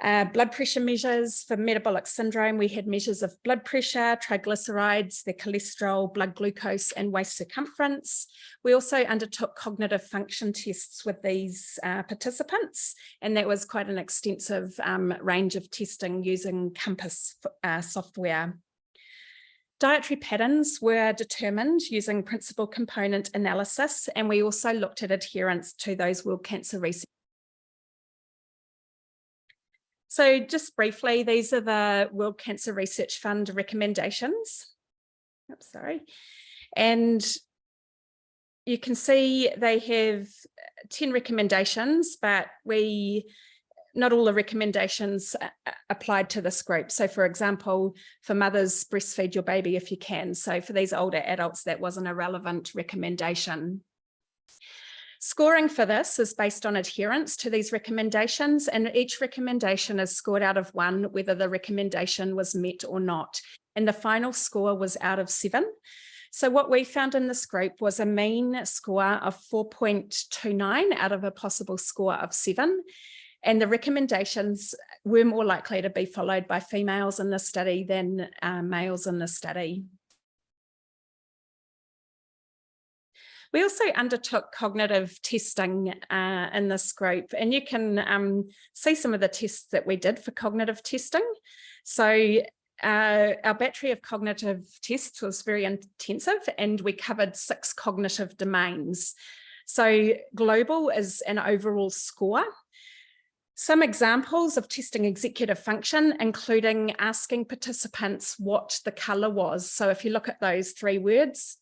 blood pressure measures. For metabolic syndrome, we had measures of blood pressure, triglycerides, their cholesterol, blood glucose, and waist circumference. We also undertook cognitive function tests with these participants, and that was quite an extensive range of testing using Compass software. Dietary patterns were determined using principal component analysis, and we also looked at adherence to those World Cancer Research. So just briefly, these are the World Cancer Research Fund recommendations. Oops, sorry. And you can see they have 10 recommendations, but not all the recommendations applied to this group. So for example, for mothers, breastfeed your baby if you can. So for these older adults, that wasn't a relevant recommendation. Scoring for this is based on adherence to these recommendations, and each recommendation is scored out of 1, whether the recommendation was met or not. And the final score was out of 7. So what we found in this group was a mean score of 4.29 out of a possible score of 7. And the recommendations were more likely to be followed by females in the study than males in the study. We also undertook cognitive testing in this group, and you can see some of the tests that we did for cognitive testing. So our battery of cognitive tests was very intensive, and we covered 6 cognitive domains. So global is an overall score. Some examples of testing executive function, including asking participants what the colour was. So if you look at those 3 words,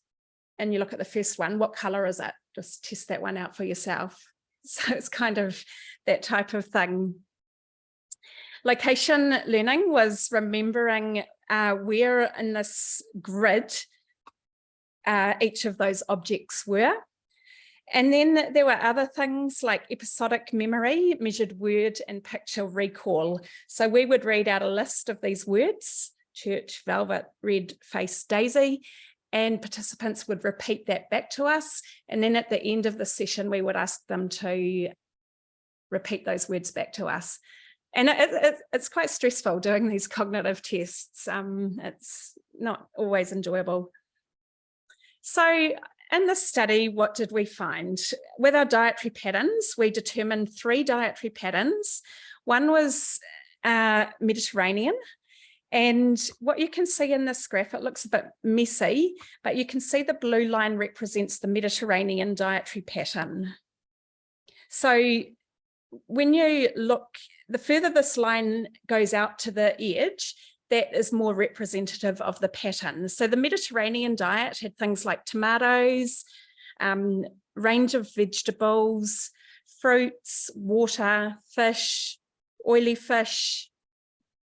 and you look at the first one, what color is it? Just test that one out for yourself. So it's kind of that type of thing. Location learning was remembering where in this grid each of those objects were. And then there were other things like episodic memory, measured word and picture recall. So we would read out a list of these words: church, velvet, red face, daisy. and participants would repeat that back to us. And then at the end of the session, we would ask them to repeat those words back to us. And it's quite stressful doing these cognitive tests. It's not always enjoyable. So in this study, what did we find? With our dietary patterns, we determined 3 dietary patterns. One was Mediterranean. And what you can see in this graph, it looks a bit messy, but you can see the blue line represents the Mediterranean dietary pattern. So when you look, the further this line goes out to the edge, that is more representative of the pattern. So the Mediterranean diet had things like tomatoes, range of vegetables, fruits, water, fish, oily fish,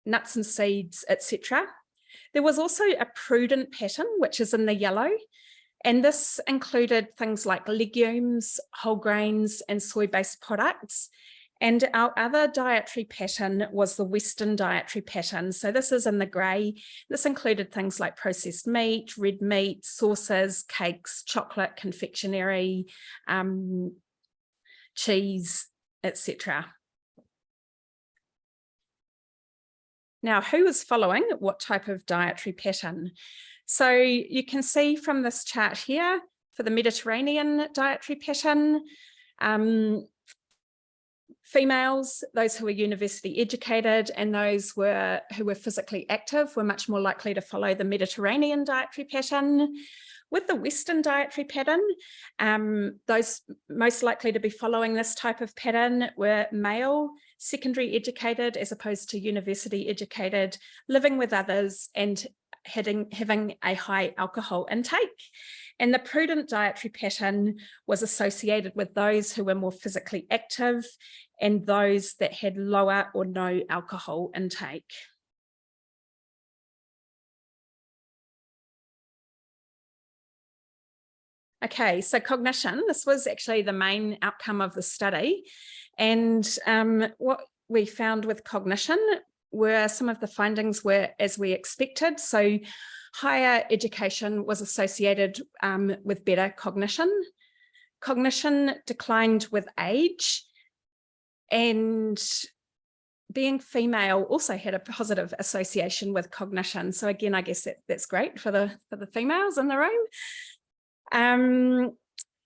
nuts and seeds, etc. There was also a prudent pattern, which is in the yellow, and this included things like legumes, whole grains, and soy-based products. And our other dietary pattern was the Western dietary pattern. So this is in the grey. This included things like processed meat, red meat, sauces, cakes, chocolate, confectionery, cheese, etc. Now, who was following what type of dietary pattern? So you can see from this chart here, for the Mediterranean dietary pattern, females, those who were university educated, and those who were physically active were much more likely to follow the Mediterranean dietary pattern. With the Western dietary pattern, those most likely to be following this type of pattern were male, secondary educated as opposed to university educated, living with others, and having a high alcohol intake. And the prudent dietary pattern was associated with those who were more physically active and those that had lower or no alcohol intake. Okay, so cognition, this was actually the main outcome of the study. And what we found with cognition were some of the findings were as we expected. So higher education was associated with better cognition. Cognition declined with age, and being female also had a positive association with cognition. So again, I guess that's great for the females in the room.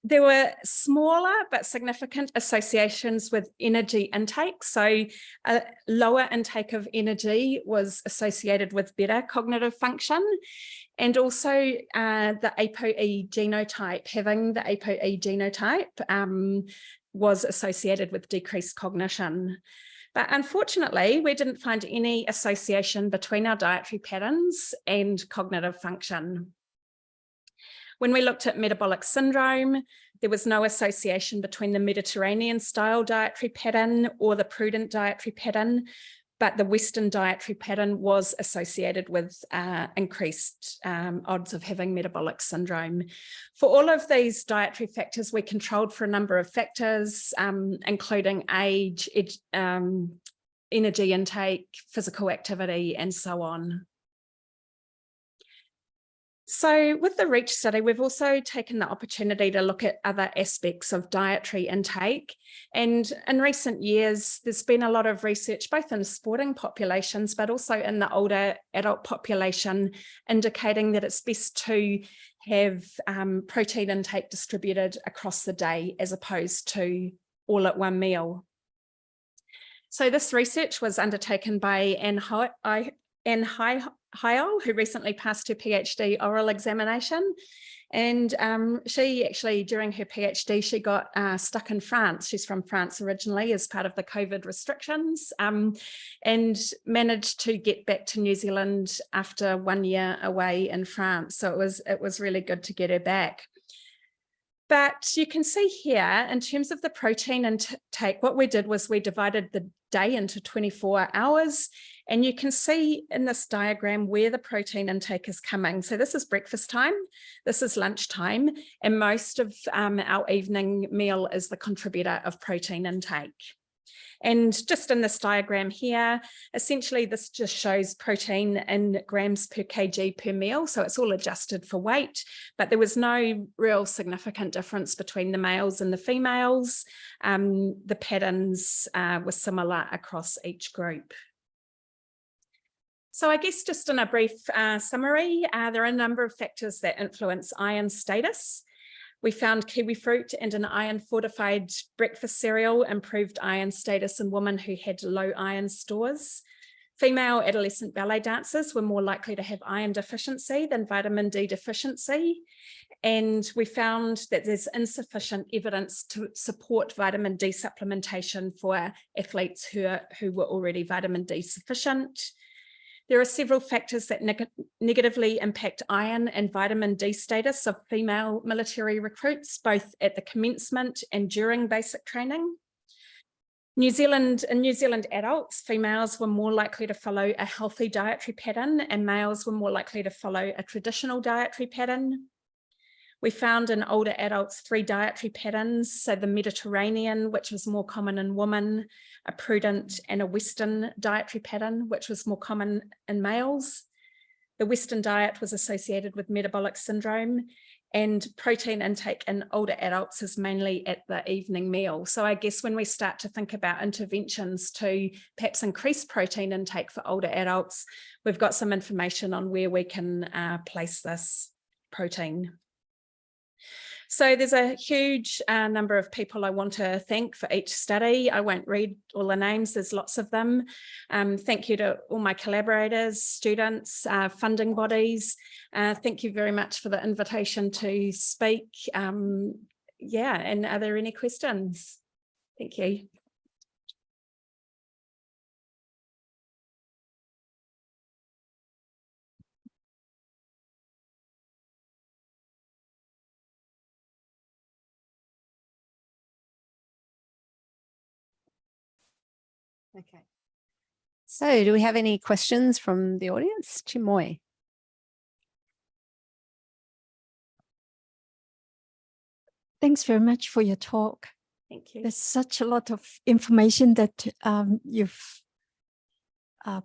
There were smaller but significant associations with energy intake. So a lower intake of energy was associated with better cognitive function. And also the ApoE genotype, having the ApoE genotype was associated with decreased cognition. But unfortunately, we didn't find any association between our dietary patterns and cognitive function. When we looked at metabolic syndrome, there was no association between the Mediterranean style dietary pattern or the prudent dietary pattern, but the Western dietary pattern was associated with increased odds of having metabolic syndrome. For all of these dietary factors, we controlled for a number of factors, including age, energy intake, physical activity, and so on. So with the REACH study, we've also taken the opportunity to look at other aspects of dietary intake. And in recent years, there's been a lot of research, both in sporting populations, but also in the older adult population, indicating that it's best to have protein intake distributed across the day as opposed to all at one meal. So this research was undertaken by Anne Heil, who recently passed her PhD oral examination. And she actually, during her PhD, she got stuck in France. She's from France originally as part of the COVID restrictions, and managed to get back to New Zealand after 1 year away in France. So it was really good to get her back. But you can see here, in terms of the protein intake, what we did was we divided the day into 24 hours. And you can see in this diagram where the protein intake is coming. So this is breakfast time, this is lunchtime, and most of our evening meal is the contributor of protein intake. And just in this diagram here, essentially this just shows protein in grams per kg per meal. So it's all adjusted for weight, but there was no real significant difference between the males and the females. The patterns were similar across each group. So I guess just in a brief summary, there are a number of factors that influence iron status. We found kiwi fruit and an iron-fortified breakfast cereal improved iron status in women who had low iron stores. Female adolescent ballet dancers were more likely to have iron deficiency than vitamin D deficiency. And we found that there's insufficient evidence to support vitamin D supplementation for athletes who were already vitamin D sufficient. There are several factors that negatively impact iron and vitamin D status of female military recruits, both at the commencement and during basic training. In New Zealand adults, females were more likely to follow a healthy dietary pattern and males were more likely to follow a traditional dietary pattern. We found in older adults 3 dietary patterns, so the Mediterranean, which was more common in women, a prudent and a Western dietary pattern, which was more common in males. The Western diet was associated with metabolic syndrome, and protein intake in older adults is mainly at the evening meal. So I guess when we start to think about interventions to perhaps increase protein intake for older adults, we've got some information on where we can place this protein. So there's a huge number of people I want to thank for each study. I won't read all the names, there's lots of them. Thank you to all my collaborators, students, funding bodies. Thank you very much for the invitation to speak. Yeah, and are there any questions? Thank you. Okay. So do we have any questions from the audience? Chimoy. Thanks very much for your talk. Thank you. There's such a lot of information that you've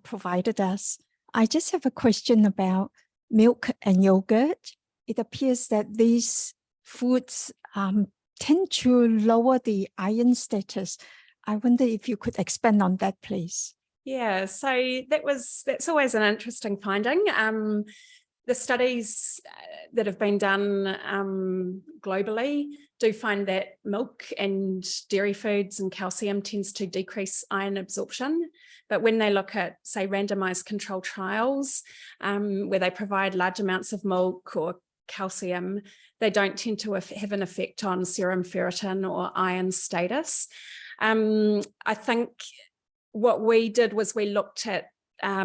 provided us. I just have a question about milk and yogurt. It appears that these foods tend to lower the iron status. I wonder if you could expand on that, please. Yeah, so that's always an interesting finding. The studies that have been done globally do find that milk and dairy foods and calcium tends to decrease iron absorption. But when they look at, say, randomized control trials where they provide large amounts of milk or calcium, they don't tend to have an effect on serum ferritin or iron status. I think what we did was we looked at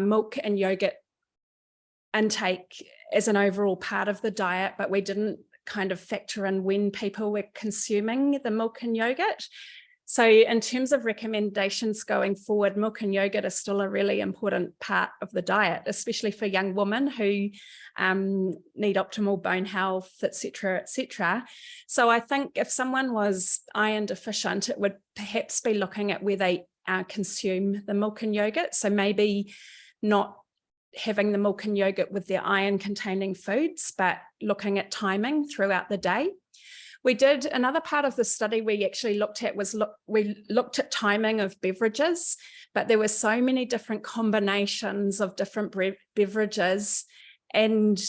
milk and yogurt intake as an overall part of the diet, but we didn't kind of factor in when people were consuming the milk and yogurt. So in terms of recommendations going forward, milk and yogurt is still a really important part of the diet, especially for young women who need optimal bone health, et cetera, So I think if someone was iron deficient, it would perhaps be looking at where they consume the milk and yogurt. So maybe not having the milk and yogurt with their iron containing foods, but looking at timing throughout the day. We did another part of the study we actually looked at was we looked at timing of beverages, but there were so many different combinations of different beverages. And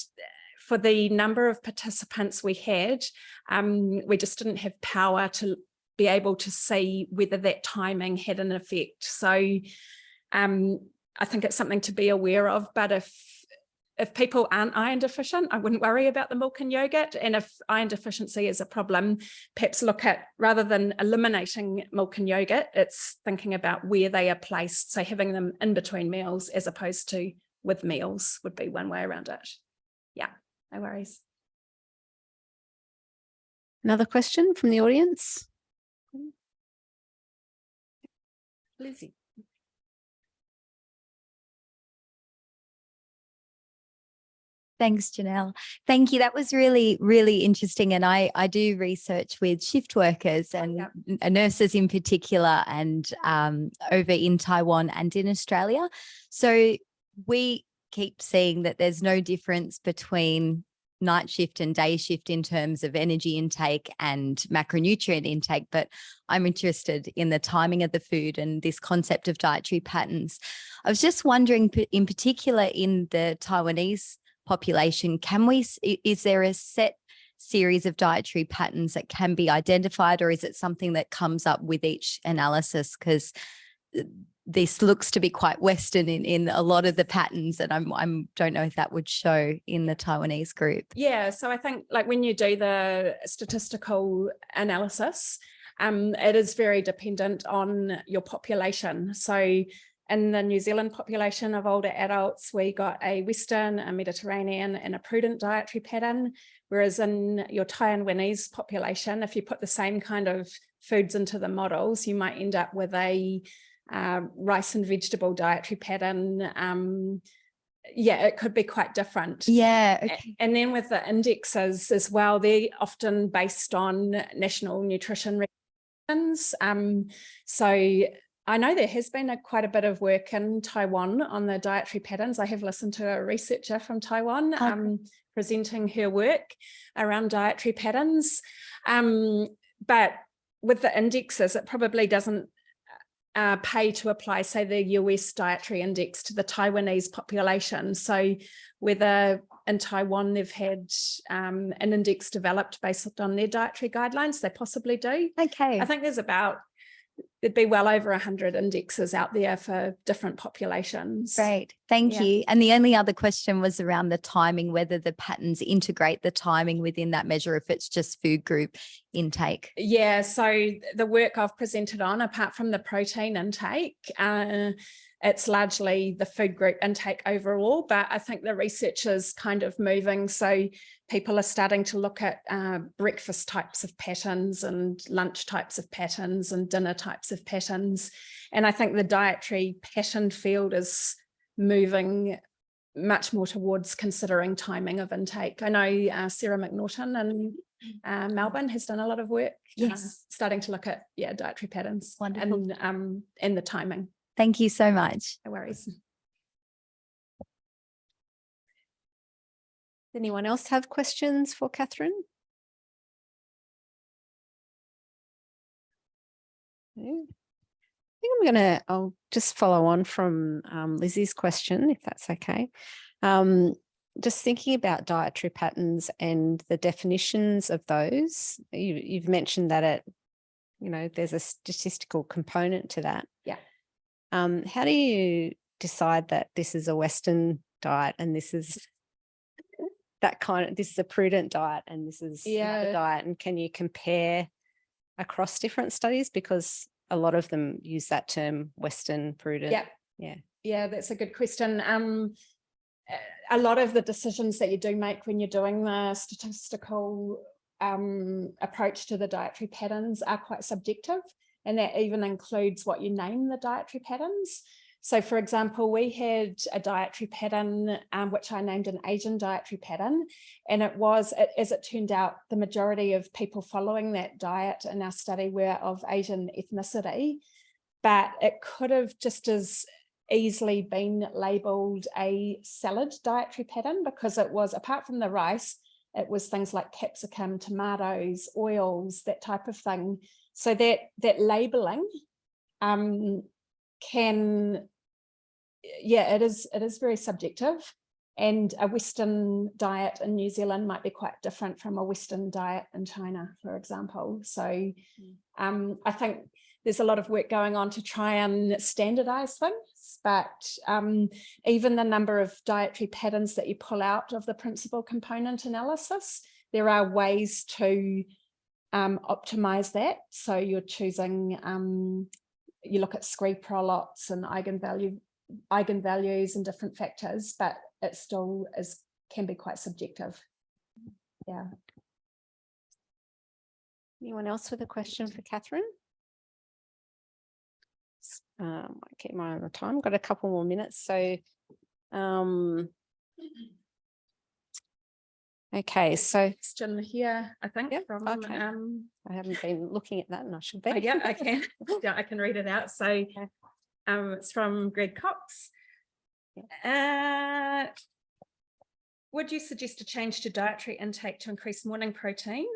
for the number of participants we had, we just didn't have power to be able to see whether that timing had an effect. So I think it's something to be aware of, but if people aren't iron deficient, I wouldn't worry about the milk and yogurt. And if iron deficiency is a problem, perhaps look at, rather than eliminating milk and yogurt, it's thinking about where they are placed. So having them in between meals as opposed to with meals would be one way around it. Yeah, no worries. Another question from the audience? Lizzie. Thanks, Janelle. Thank you. That was really, really interesting. And I do research with shift workers and nurses in particular, and over in Taiwan and in Australia. So we keep seeing that there's no difference between night shift and day shift in terms of energy intake and macronutrient intake, but I'm interested in the timing of the food and this concept of dietary patterns. I was just wondering, in particular in the Taiwanese population, is there a set series of dietary patterns that can be identified, or is it something that comes up with each analysis? Because this looks to be quite Western in a lot of the patterns, and I don't know if that would show in the Taiwanese group. Yeah, so I think like when you do the statistical analysis, it is very dependent on your population. So in the New Zealand population of older adults, we got a Western, a Mediterranean, and a prudent dietary pattern. Whereas in your Taiwanese population, if you put the same kind of foods into the models, you might end up with a rice and vegetable dietary pattern. Yeah, it could be quite different. Yeah. Okay. And then with the indexes as well, they're often based on national nutrition regulations. So I know there has been quite a bit of work in Taiwan on the dietary patterns. I have listened to a researcher from Taiwan presenting her work around dietary patterns. But with the indexes, it probably doesn't pay to apply, say, the US dietary index to the Taiwanese population. So whether in Taiwan they've had an index developed based on their dietary guidelines, they possibly do. Okay. I think there'd be well over 100 indexes out there for different populations. Great. Thank you. And the only other question was around the timing, whether the patterns integrate the timing within that measure, if it's just food group intake. Yeah, so the work I've presented on, apart from the protein intake, it's largely the food group intake overall, but I think the research is kind of moving. So people are starting to look at breakfast types of patterns and lunch types of patterns and dinner types of patterns. And I think the dietary pattern field is moving much more towards considering timing of intake. I know Sarah McNaughton in Melbourne has done a lot of work starting to look at dietary patterns. Wonderful. And the timing. Thank you so much. No worries. Anyone else have questions for Kathryn? I'll just follow on from Lizzie's question, if that's okay. Just thinking about dietary patterns and the definitions of those, you've mentioned that there's a statistical component to that. Yeah. How do you decide that this is a Western diet and this is this is a prudent diet and this is another diet? And can you compare across different studies? Because a lot of them use that term, Western prudent. Yeah, that's a good question. A lot of the decisions that you do make when you're doing the statistical approach to the dietary patterns are quite subjective, and that even includes what you name the dietary patterns. So, for example, we had a dietary pattern, which I named an Asian dietary pattern, and as it turned out, the majority of people following that diet in our study were of Asian ethnicity, but it could have just as easily been labelled a salad dietary pattern, because it was, apart from the rice, it was things like capsicum, tomatoes, oils, that type of thing. So that labelling it is very subjective, and a Western diet in New Zealand might be quite different from a Western diet in China, for example. So I think there's a lot of work going on to try and standardize things, but even the number of dietary patterns that you pull out of the principal component analysis, there are ways to optimize that. So you're choosing, you look at scree prolots and eigenvalues and different factors, but it still can be quite subjective. Yeah. Anyone else with a question for Kathryn? I keep my eye on the time. Got a couple more minutes. So Okay, so Question here, I think, Yep, from okay. I haven't been looking at that and I should be. oh, yeah, I can. Yeah, I can read it out. So it's from Greg Cox. Would you suggest a change to dietary intake to increase morning protein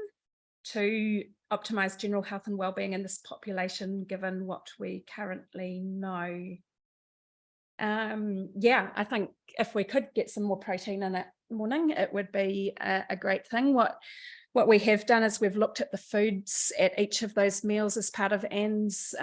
to optimize general health and well-being in this population, given what we currently know? Yeah, I think if we could get some more protein in it morning, it would be a great thing. What we have done is we've looked at the foods at each of those meals as part of Anne's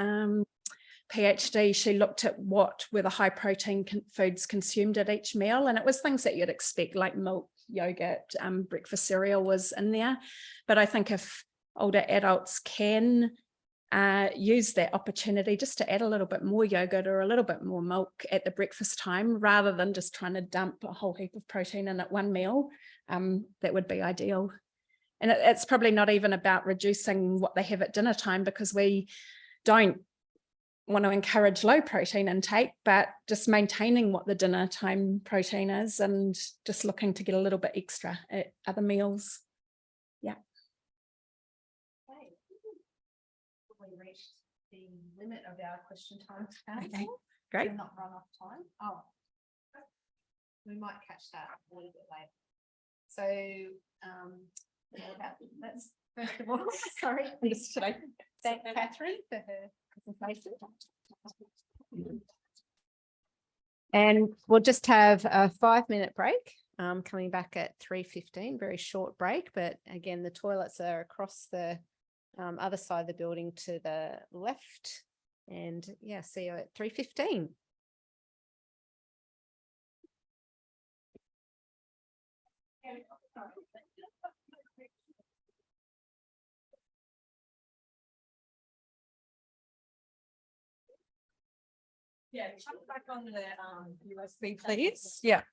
PhD. She looked at what were the high protein foods consumed at each meal, and it was things that you'd expect, like milk, yogurt, breakfast cereal was in there. But I think if older adults can use that opportunity just to add a little bit more yogurt or a little bit more milk at the breakfast time, rather than just trying to dump a whole heap of protein in at one meal, that would be ideal. And it's probably not even about reducing what they have at dinner time, because we don't want to encourage low protein intake, but just maintaining what the dinner time protein is and just looking to get a little bit extra at other meals. Yeah. We reached the limit of our question time. Okay, great. We're not run off time. Oh, we might catch that a little bit later. So, that's first of all, sorry. Should I Thank Kathryn for her presentation. And we'll just have a 5-minute break, coming back at 3:15, very short break, but again, the toilets are across the other side of the building to the left. And yeah, see you at 3:15. Yeah, jump back on the USB, please. Yeah.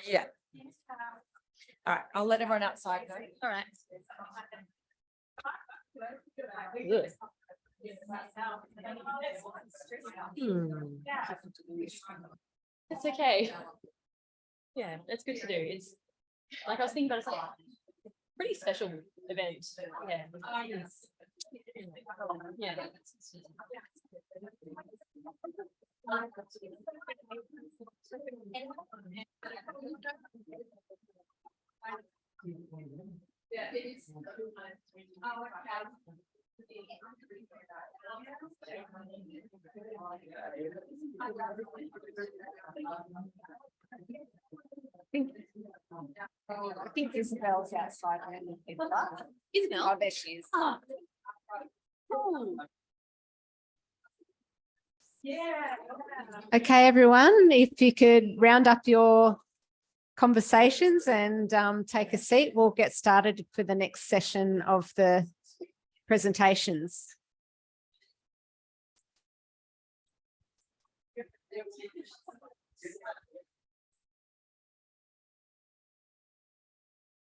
Yeah. All right, I'll let everyone outside go. All right. It's okay. Yeah, that's good to do. It's like I was thinking about, it's like a pretty special event. Yeah. Yeah. I think Isabel's outside. Isabel? Oh, there she is. Oh. Okay, everyone, if you could round up your conversations and take a seat, we'll get started for the next session of the presentations.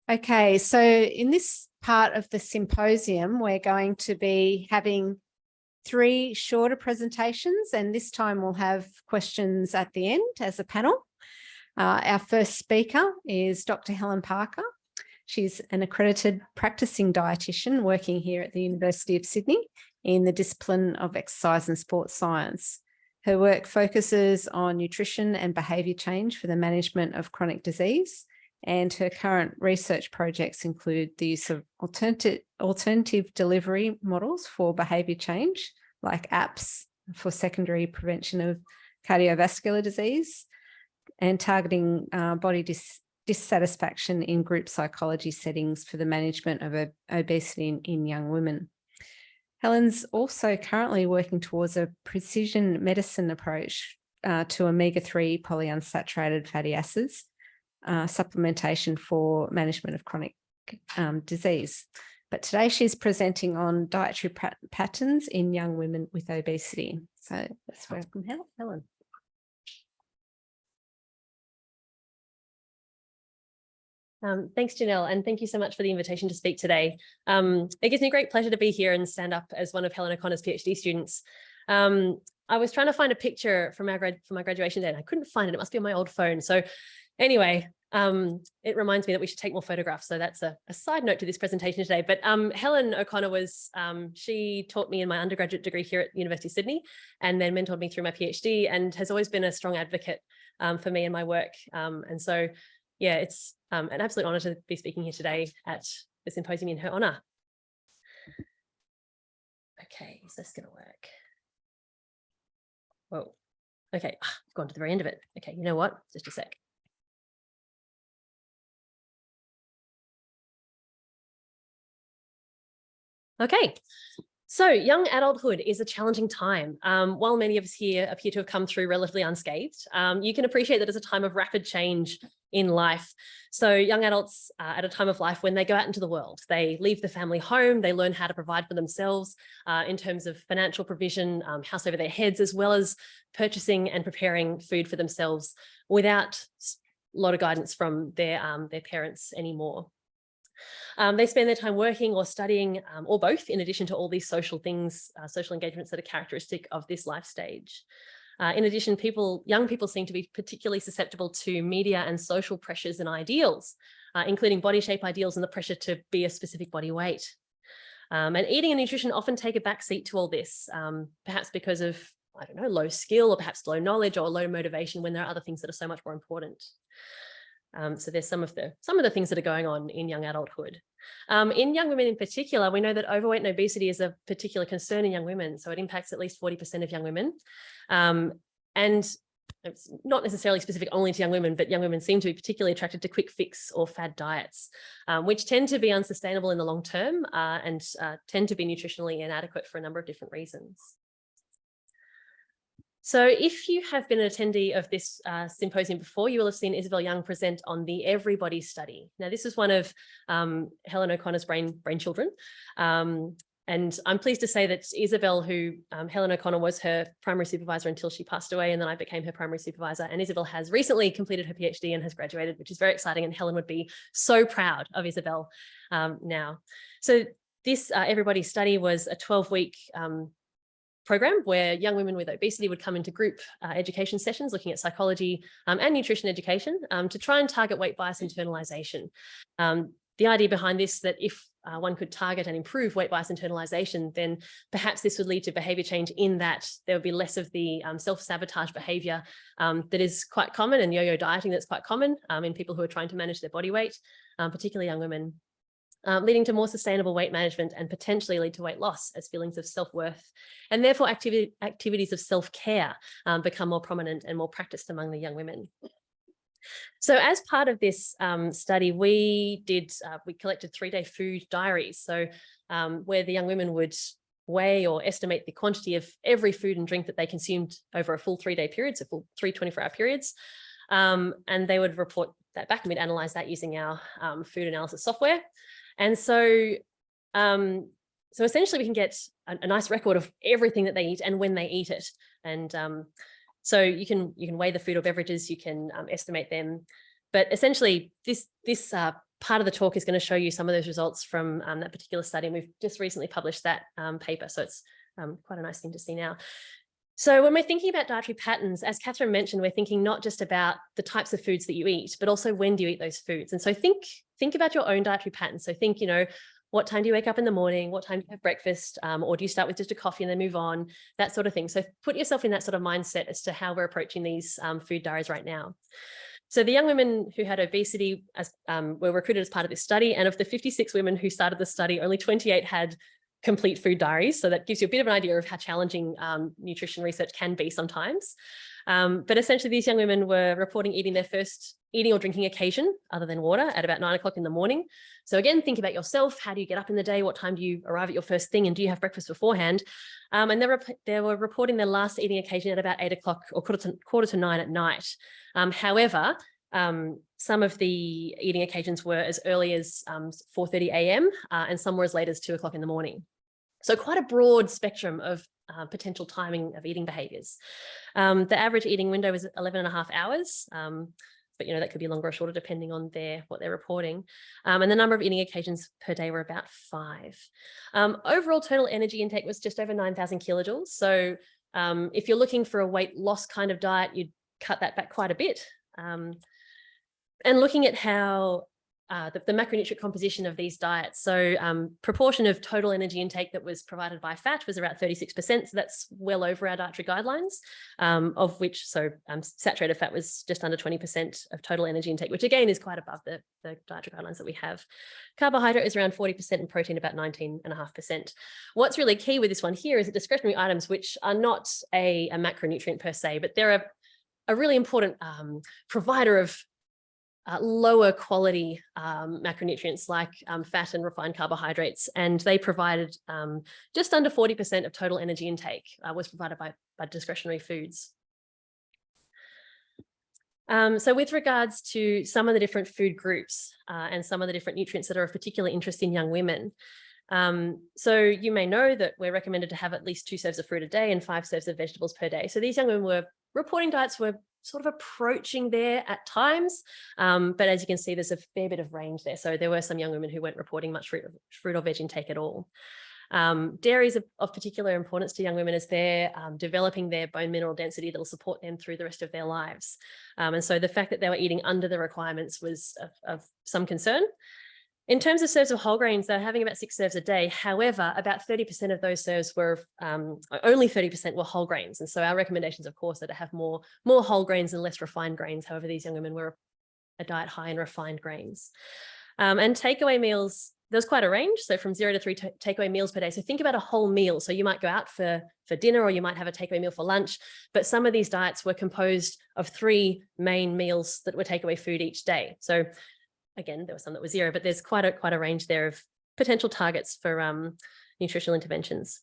Okay, so in this part of the symposium, we're going to be having 3 shorter presentations, and this time we'll have questions at the end as a panel. Our first speaker is Dr. Helen Parker. She's an accredited practicing dietitian working here at the University of Sydney in the discipline of exercise and sports science. Her work focuses on nutrition and behaviour change for the management of chronic disease, and her current research projects include the use of alternative delivery models for behaviour change, like apps for secondary prevention of cardiovascular disease, and targeting body dissatisfaction in group psychology settings for the management of obesity in young women. Helen's also currently working towards a precision medicine approach to omega-3 polyunsaturated fatty acids, supplementation for management of chronic disease. But today she's presenting on dietary patterns in young women with obesity. So let's welcome Helen. Thanks, Janelle, and thank you so much for the invitation to speak today. It gives me great pleasure to be here and stand up as one of Helen O'Connor's PhD students. I was trying to find a picture from my graduation day and I couldn't find it. It must be on my old phone. So anyway, it reminds me that we should take more photographs. So that's a side note to this presentation today. But Helen O'Connor was, she taught me in my undergraduate degree here at the University of Sydney and then mentored me through my PhD and has always been a strong advocate for me and my work. And so, yeah, it's an absolute honour to be speaking here today at the symposium in her honour. Okay, is this going to work? Whoa. Okay, I've gone to the very end of it. Okay, you know what? Just a sec. Okay, so young adulthood is a challenging time. While many of us here appear to have come through relatively unscathed, you can appreciate that it's a time of rapid change in life. So young adults at a time of life when they go out into the world, they leave the family home, they learn how to provide for themselves in terms of financial provision, house over their heads, as well as purchasing and preparing food for themselves without a lot of guidance from their parents anymore. They spend their time working or studying or both, in addition to all these social things, social engagements that are characteristic of this life stage. In addition, young people seem to be particularly susceptible to media and social pressures and ideals, including body shape ideals and the pressure to be a specific body weight. And eating and nutrition often take a backseat to all this, perhaps because of, I don't know, low skill or perhaps low knowledge or low motivation when there are other things that are so much more important. So there's some of the things that are going on in young adulthood. In young women in particular, we know that overweight and obesity is a particular concern in young women. So it impacts at least 40% of young women. And it's not necessarily specific only to young women, but young women seem to be particularly attracted to quick fix or fad diets, which tend to be unsustainable in the long term and tend to be nutritionally inadequate for a number of different reasons. So if you have been an attendee of this symposium before, you will have seen Isabel Young present on the Everybody study. Now, this is one of Helen O'Connor's brainchildren. And I'm pleased to say that Isabel, who Helen O'Connor was her primary supervisor until she passed away, and then I became her primary supervisor. And Isabel has recently completed her PhD and has graduated, which is very exciting. And Helen would be so proud of Isabel now. So this Everybody study was a 12-week program where young women with obesity would come into group education sessions looking at psychology and nutrition education to try and target weight bias internalization. The idea behind this, that if one could target and improve weight bias internalization, then perhaps this would lead to behavior change, in that there would be less of the self-sabotage behavior that is quite common, and yo-yo dieting that's quite common in people who are trying to manage their body weight, particularly young women, leading to more sustainable weight management and potentially lead to weight loss as feelings of self-worth, and therefore activities of self-care become more prominent and more practiced among the young women. So as part of this study, we collected 3-day food diaries. So where the young women would weigh or estimate the quantity of every food and drink that they consumed over a full 3-day period, so full 3 24-hour periods. And they would report that back, and we'd analyze that using our food analysis software. And so essentially we can get a nice record of everything that they eat and when they eat it. And so you can weigh the food or beverages, you can estimate them. But essentially this part of the talk is going to show you some of those results from that particular study. And we've just recently published that paper. So it's quite a nice thing to see now. So when we're thinking about dietary patterns, as Kathryn mentioned, we're thinking not just about the types of foods that you eat, but also when do you eat those foods. And so think about your own dietary patterns. So think, what time do you wake up in the morning? What time do you have breakfast? Or do you start with just a coffee and then move on? That sort of thing. So put yourself in that sort of mindset as to how we're approaching these food diaries right now. So the young women who had obesity were recruited as part of this study. And of the 56 women who started the study, only 28 had complete food diaries. So that gives you a bit of an idea of how challenging nutrition research can be sometimes. But essentially these young women were reporting eating their first eating or drinking occasion other than water at about 9 o'clock in the morning. So again, think about yourself. How do you get up in the day? What time do you arrive at your first thing? And do you have breakfast beforehand? And they were reporting their last eating occasion at about 8 o'clock or quarter to 9 at night. However, some of the eating occasions were as early as 4:30 a.m. And some were as late as 2 o'clock in the morning. So quite a broad spectrum of potential timing of eating behaviors. The average eating window was 11.5 hours. But that could be longer or shorter depending on what they're reporting. And the number of eating occasions per day were about 5. Overall total energy intake was just over 9,000 kilojoules. So if you're looking for a weight loss kind of diet, you'd cut that back quite a bit. And looking at how the macronutrient composition of these diets. So proportion of total energy intake that was provided by fat was about 36%. So that's well over our dietary guidelines, of which saturated fat was just under 20% of total energy intake, which again is quite above the dietary guidelines that we have. Carbohydrate is around 40% and protein about 19.5%. What's really key with this one here is the discretionary items, which are not a macronutrient per se, but they're a really important provider of lower quality macronutrients like fat and refined carbohydrates, and they provided just under 40% of total energy intake was provided by discretionary foods. So with regards to some of the different food groups and some of the different nutrients that are of particular interest in young women, so you may know that we're recommended to have at least 2 serves of fruit a day and 5 serves of vegetables per day. So these young women were reporting diets were sort of approaching there at times. But as you can see, there's a fair bit of range there. So there were some young women who weren't reporting much fruit or veg intake at all. Dairy is of particular importance to young women as they're developing their bone mineral density that will support them through the rest of their lives. And so the fact that they were eating under the requirements was of some concern. In terms of serves of whole grains, they're having about 6 serves a day. However, about 30% of those serves were, only 30% were whole grains. And so our recommendations, of course, are to have more whole grains and less refined grains. However, these young women were a diet high in refined grains. And takeaway meals, there's quite a range. So from 0 to 3 takeaway meals per day. So think about a whole meal. So you might go out for dinner, or you might have a takeaway meal for lunch. But some of these diets were composed of 3 main meals that were takeaway food each day. So again, there were some that were 0, but there's quite a range there of potential targets for nutritional interventions.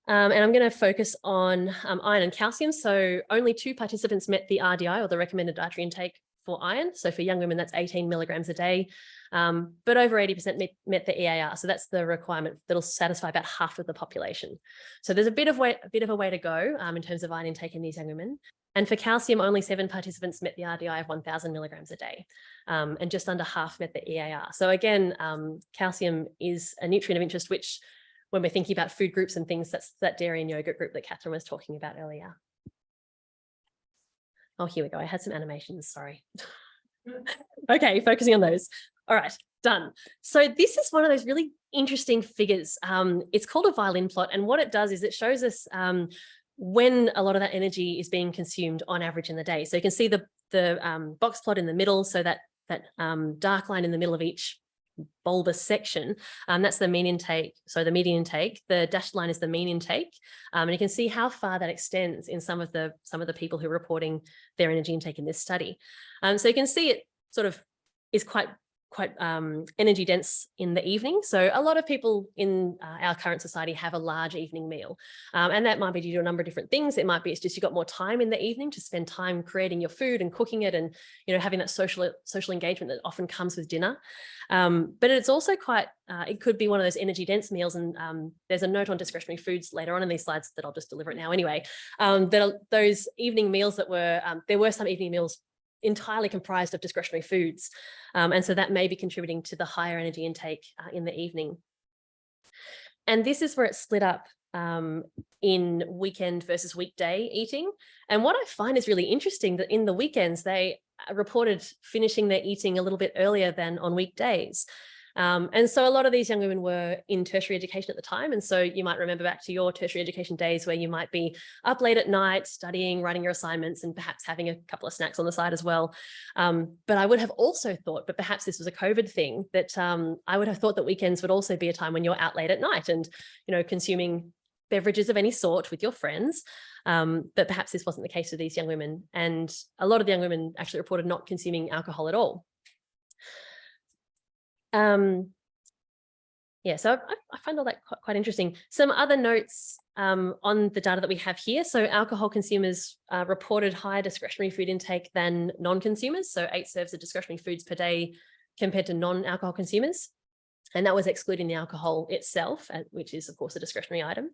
And I'm going to focus on iron and calcium. So only 2 participants met the RDI, or the recommended dietary intake for iron. So for young women, that's 18 milligrams a day. but over 80% met the EAR. So that's the requirement that'll satisfy about half of the population. So there's a bit of a way to go in terms of iron intake in these young women. And for calcium, only 7 participants met the RDI of 1,000 milligrams a day, and just under half met the EAR. So again, calcium is a nutrient of interest, which when we're thinking about food groups and things, that's that dairy and yogurt group that Kathryn was talking about earlier. Oh, here we go. I had some animations, sorry. Okay, focusing on those. All right, done. So this is one of those really interesting figures. It's called a violin plot. And what it does is it shows us when a lot of that energy is being consumed on average in the day. So you can see the box plot in the middle. So that dark line in the middle of each bulbous section, that's the mean intake. So the median intake, the dashed line is the mean intake. And you can see how far that extends in some of the people who are reporting their energy intake in this study. So you can see it sort of is quite energy dense in the evening. So a lot of people in our current society have a large evening meal. And that might be due to a number of different things. It might be it's just you've got more time in the evening to spend time creating your food and cooking it and, you know, having that social engagement that often comes with dinner. But it's also quite, it could be one of those energy dense meals. And there's a note on discretionary foods later on in these slides that I'll just deliver it now anyway. Those evening meals that were, there were some evening meals entirely comprised of discretionary foods. And so that may be contributing to the higher energy intake in the evening. And this is where it's split up in weekend versus weekday eating. And what I find is really interesting that in the weekends, they reported finishing their eating a little bit earlier than on weekdays. And so a lot of these young women were in tertiary education at the time. And so you might remember back to your tertiary education days where you might be up late at night, studying, writing your assignments, and perhaps having a couple of snacks on the side as well. But I would have also thought, but perhaps this was a COVID thing, that I would have thought that weekends would also be a time when you're out late at night and, you know, consuming beverages of any sort with your friends. But perhaps this wasn't the case for these young women. And a lot of the young women actually reported not consuming alcohol at all. Yeah, so I find all that quite interesting. Some other notes on the data that we have here. So alcohol consumers reported higher discretionary food intake than non-consumers. So 8 serves of discretionary foods per day compared to non-alcohol consumers. And that was excluding the alcohol itself, which is, of course, a discretionary item.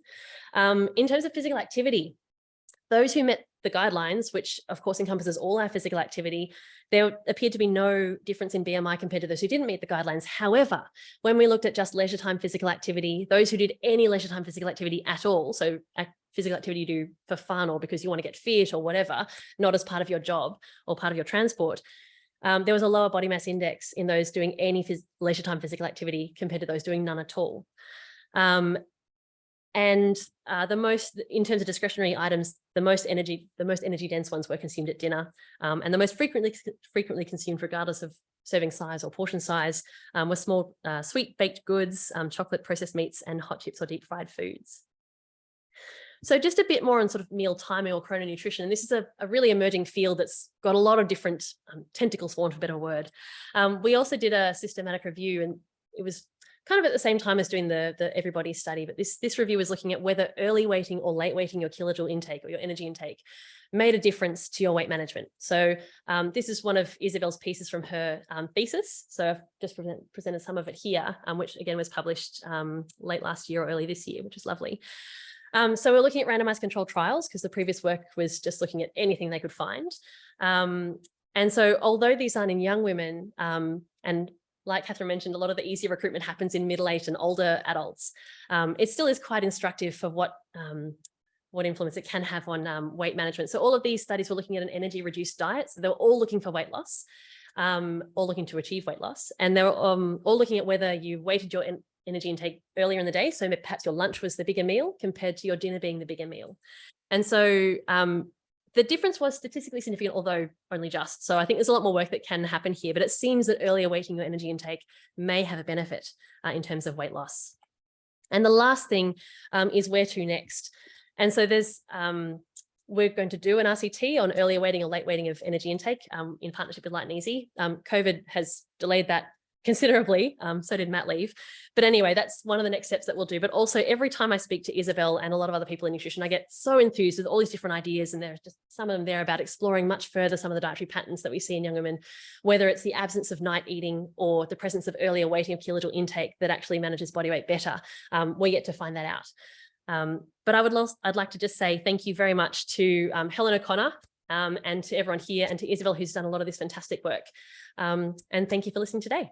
In terms of physical activity, those who met the guidelines, which of course encompasses all our physical activity, there appeared to be no difference in BMI compared to those who didn't meet the guidelines. However, when we looked at just leisure time physical activity, those who did any leisure time physical activity at all, so physical activity you do for fun or because you want to get fit or whatever, not as part of your job or part of your transport, there was a lower body mass index in those doing any leisure time physical activity compared to those doing none at all. And the most, in terms of discretionary items, the most energy dense ones were consumed at dinner, and the most frequently consumed, regardless of serving size or portion size, were small sweet baked goods, chocolate, processed meats, and hot chips or deep fried foods. So just a bit more on sort of meal timing or chrononutrition. And this is a really emerging field that's got a lot of different tentacles, for want of a better word. We also did a systematic review, and it was kind of at the same time as doing the Everybody study, but this review was looking at whether early weighting or late weighting your kilojoule intake or your energy intake made a difference to your weight management. So this is one of Isabel's pieces from her thesis. So I've just presented some of it here, which again was published late last year or early this year, which is lovely. So we're looking at randomized controlled trials because the previous work was just looking at anything they could find. And so although these aren't in young women, and like Kathryn mentioned, a lot of the easier recruitment happens in middle-aged and older adults, it still is quite instructive for what influence it can have on weight management. So all of these studies were looking at an energy-reduced diet. So they were all looking for weight loss, all looking to achieve weight loss. And they were all looking at whether you weighted your energy intake earlier in the day. So perhaps your lunch was the bigger meal compared to your dinner being the bigger meal. And so the difference was statistically significant, although only just. So I think there's a lot more work that can happen here, but it seems that earlier weighting your energy intake may have a benefit in terms of weight loss. And the last thing is where to next. And so there's, we're going to do an RCT on earlier weighting or late weighting of energy intake in partnership with Light and Easy. COVID has delayed that considerably. So did mat leave. But anyway, that's one of the next steps that we'll do. But also every time I speak to Isabel and a lot of other people in nutrition, I get so enthused with all these different ideas. And there's just some of them there about exploring much further some of the dietary patterns that we see in young women, whether it's the absence of night eating or the presence of earlier weighting of kilojoule intake that actually manages body weight better. We're yet to find that out. But I'd like to just say thank you very much to Helen O'Connor and to everyone here, and to Isabel, who's done a lot of this fantastic work. And thank you for listening today.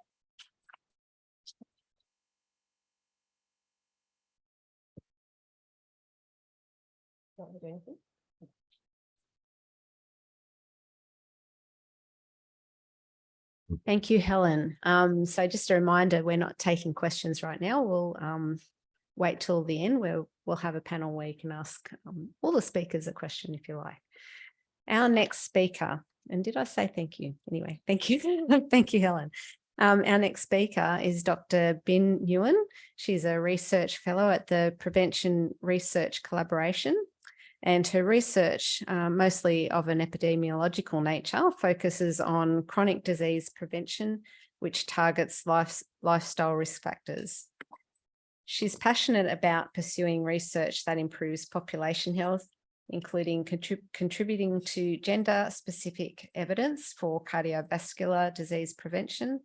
Want to do anything? Thank you, Helen. So just a reminder, we're not taking questions right now. We'll wait till the end where we'll have a panel where you can ask all the speakers a question if you like. Our next speaker, and did I say thank you? Anyway, thank you. Thank you, Helen. Our next speaker is Dr. Bin Nguyen. She's a research fellow at the Prevention Research Collaboration, and her research, mostly of an epidemiological nature, focuses on chronic disease prevention, which targets lifestyle risk factors. She's passionate about pursuing research that improves population health, including contributing to gender-specific evidence for cardiovascular disease prevention.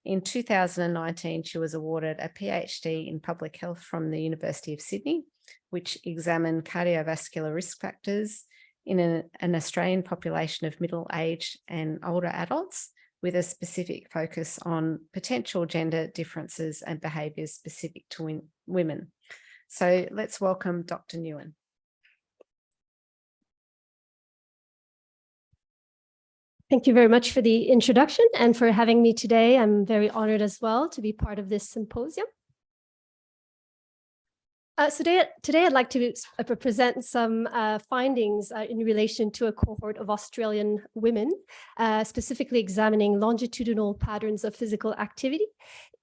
In 2019, she was awarded a PhD in public health from the University of Sydney, which examined cardiovascular risk factors in an Australian population of middle-aged and older adults, with a specific focus on potential gender differences and behaviours specific to women. So let's welcome Dr. Nguyen. Thank you very much for the introduction and for having me today. I'm very honored as well to be part of this symposium. So today I'd like to present some findings in relation to a cohort of Australian women, specifically examining longitudinal patterns of physical activity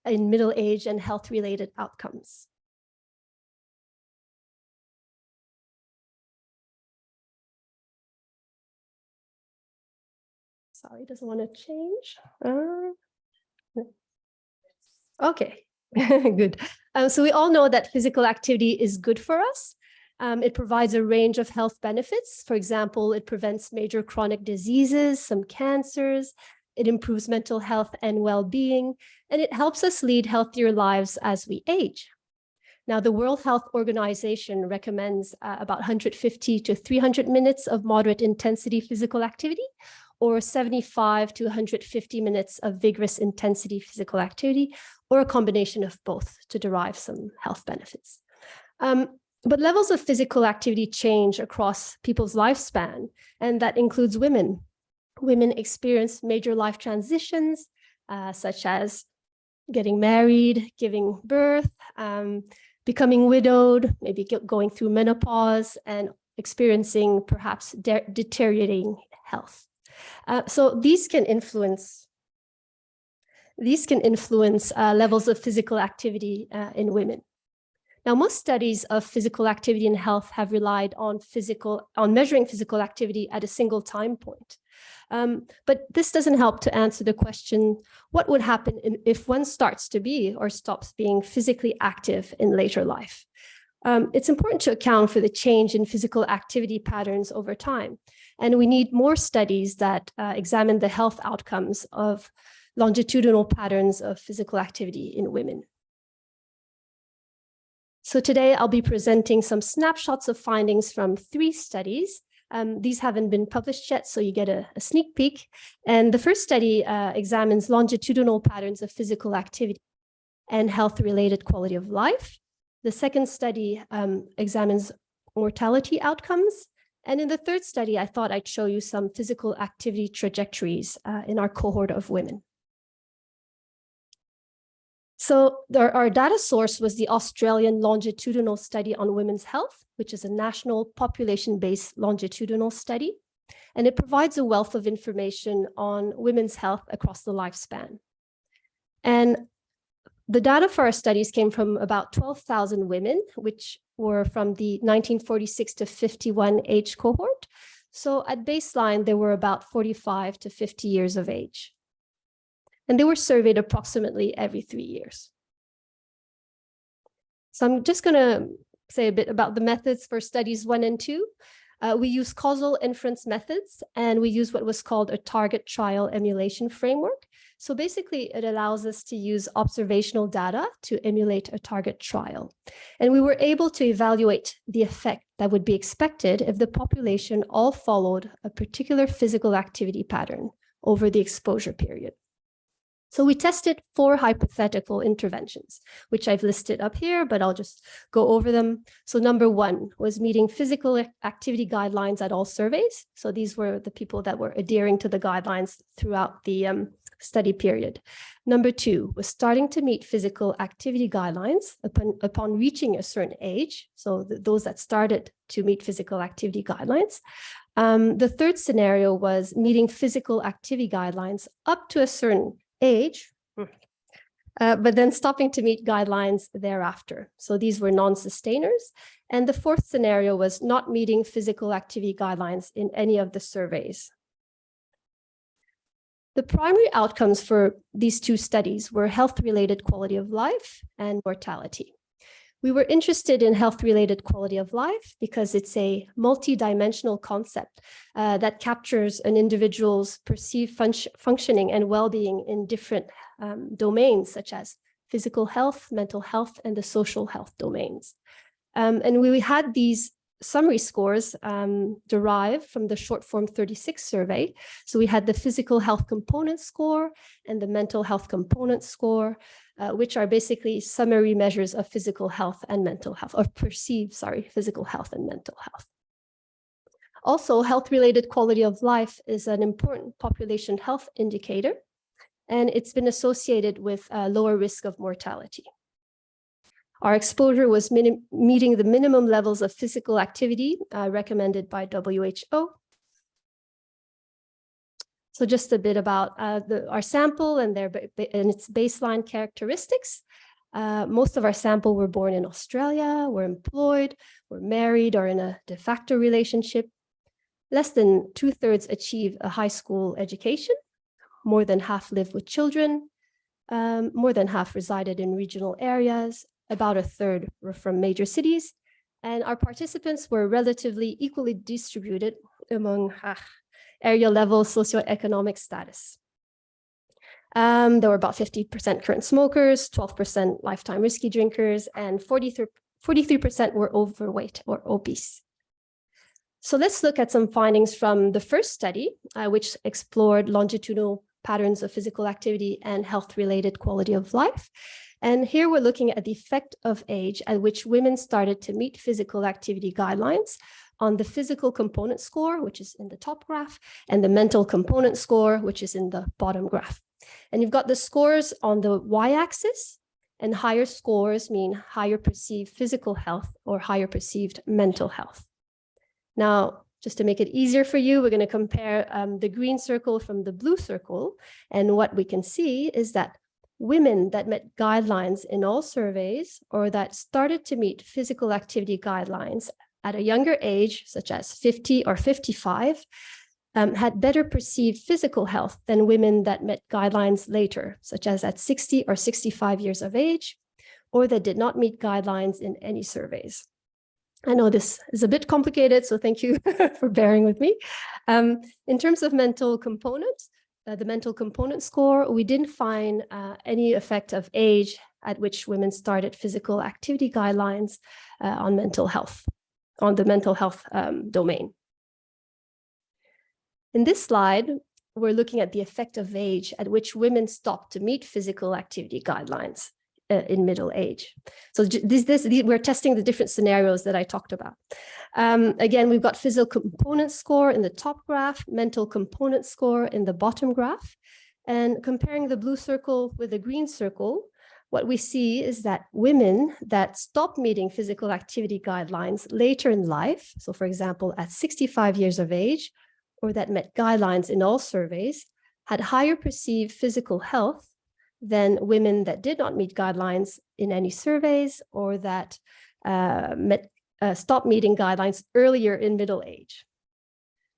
in middle age and health-related outcomes. Sorry, it doesn't want to change. Okay, good. So we all know that physical activity is good for us. It provides a range of health benefits. For example, it prevents major chronic diseases, some cancers. It improves mental health and well-being, and it helps us lead healthier lives as we age. Now, the World Health Organization recommends about 150 to 300 minutes of moderate intensity physical activity, or 75 to 150 minutes of vigorous intensity physical activity, or a combination of both to derive some health benefits. But levels of physical activity change across people's lifespan, and that includes women. Women experience major life transitions, such as getting married, giving birth, becoming widowed, maybe going through menopause, and experiencing perhaps deteriorating health. So these can influence levels of physical activity in women. Now, most studies of physical activity in health have relied on measuring physical activity at a single time point. But this doesn't help to answer the question, what would happen if one starts to be or stops being physically active in later life? It's important to account for the change in physical activity patterns over time. And we need more studies that examine the health outcomes of longitudinal patterns of physical activity in women. So today I'll be presenting some snapshots of findings from 3 studies. These haven't been published yet, so you get a sneak peek. And the first study examines longitudinal patterns of physical activity and health-related quality of life. The second study examines mortality outcomes. And in the third study, I thought I'd show you some physical activity trajectories in our cohort of women. So our data source was the Australian Longitudinal Study on Women's Health, which is a national population-based longitudinal study. And it provides a wealth of information on women's health across the lifespan. And the data for our studies came from about 12,000 women, which were from the 1946 to 51 age cohort. So at baseline, they were about 45 to 50 years of age. And they were surveyed approximately every 3 years. So I'm just going to say a bit about the methods for studies 1 and 2. We use causal inference methods, and we use what was called a target trial emulation framework. So basically, it allows us to use observational data to emulate a target trial. And we were able to evaluate the effect that would be expected if the population all followed a particular physical activity pattern over the exposure period. So we tested 4 hypothetical interventions, which I've listed up here, but I'll just go over them. So number 1 was meeting physical activity guidelines at all surveys. So these were the people that were adhering to the guidelines throughout the study period. Number 2 was starting to meet physical activity guidelines upon reaching a certain age. So those that started to meet physical activity guidelines. The third scenario was meeting physical activity guidelines up to a certain age, but then stopping to meet guidelines thereafter. So these were non-sustainers. And the fourth scenario was not meeting physical activity guidelines in any of the surveys. The primary outcomes for these 2 studies were health-related quality of life and mortality. We were interested in health-related quality of life because it's a multidimensional concept that captures an individual's perceived functioning and well-being in different domains, such as physical health, mental health, and the social health domains. And we had these summary scores derived from the short form 36 survey. So we had the physical health component score and the mental health component score, which are basically summary measures of physical health and mental health, or perceived, physical health and mental health. Also, health-related quality of life is an important population health indicator, and it's been associated with a lower risk of mortality. Our exposure was meeting the minimum levels of physical activity recommended by WHO. So just a bit about our sample and its baseline characteristics. Most of our sample were born in Australia, were employed, were married, or in a de facto relationship. Less than 2/3 achieve a high school education. More than half live with children. More than half resided in regional areas. About 1/3 were from major cities. And our participants were relatively equally distributed among area level socioeconomic status. There were about 50% current smokers, 12% lifetime risky drinkers, and 43% were overweight or obese. So let's look at some findings from the first study, which explored longitudinal patterns of physical activity and health-related quality of life. And here we're looking at the effect of age at which women started to meet physical activity guidelines on the physical component score, which is in the top graph, and the mental component score, which is in the bottom graph. And you've got the scores on the y-axis, and higher scores mean higher perceived physical health or higher perceived mental health. Now, just to make it easier for you, we're going to compare the green circle from the blue circle. And what we can see is that women that met guidelines in all surveys or that started to meet physical activity guidelines at a younger age, such as 50 or 55, had better perceived physical health than women that met guidelines later, such as at 60 or 65 years of age, or that did not meet guidelines in any surveys. I know this is a bit complicated, so thank you for bearing with me. In terms of mental components, the mental component score, we didn't find any effect of age at which women started physical activity guidelines on mental health, on the mental health domain. In this slide, we're looking at the effect of age at which women stopped to meet physical activity guidelines in middle age. So we're testing the different scenarios that I talked about. Again, we've got physical component score in the top graph, mental component score in the bottom graph. And comparing the blue circle with the green circle, what we see is that women that stop meeting physical activity guidelines later in life, so for example, at 65 years of age, or that met guidelines in all surveys, had higher perceived physical health than women that did not meet guidelines in any surveys or that stopped meeting guidelines earlier in middle age.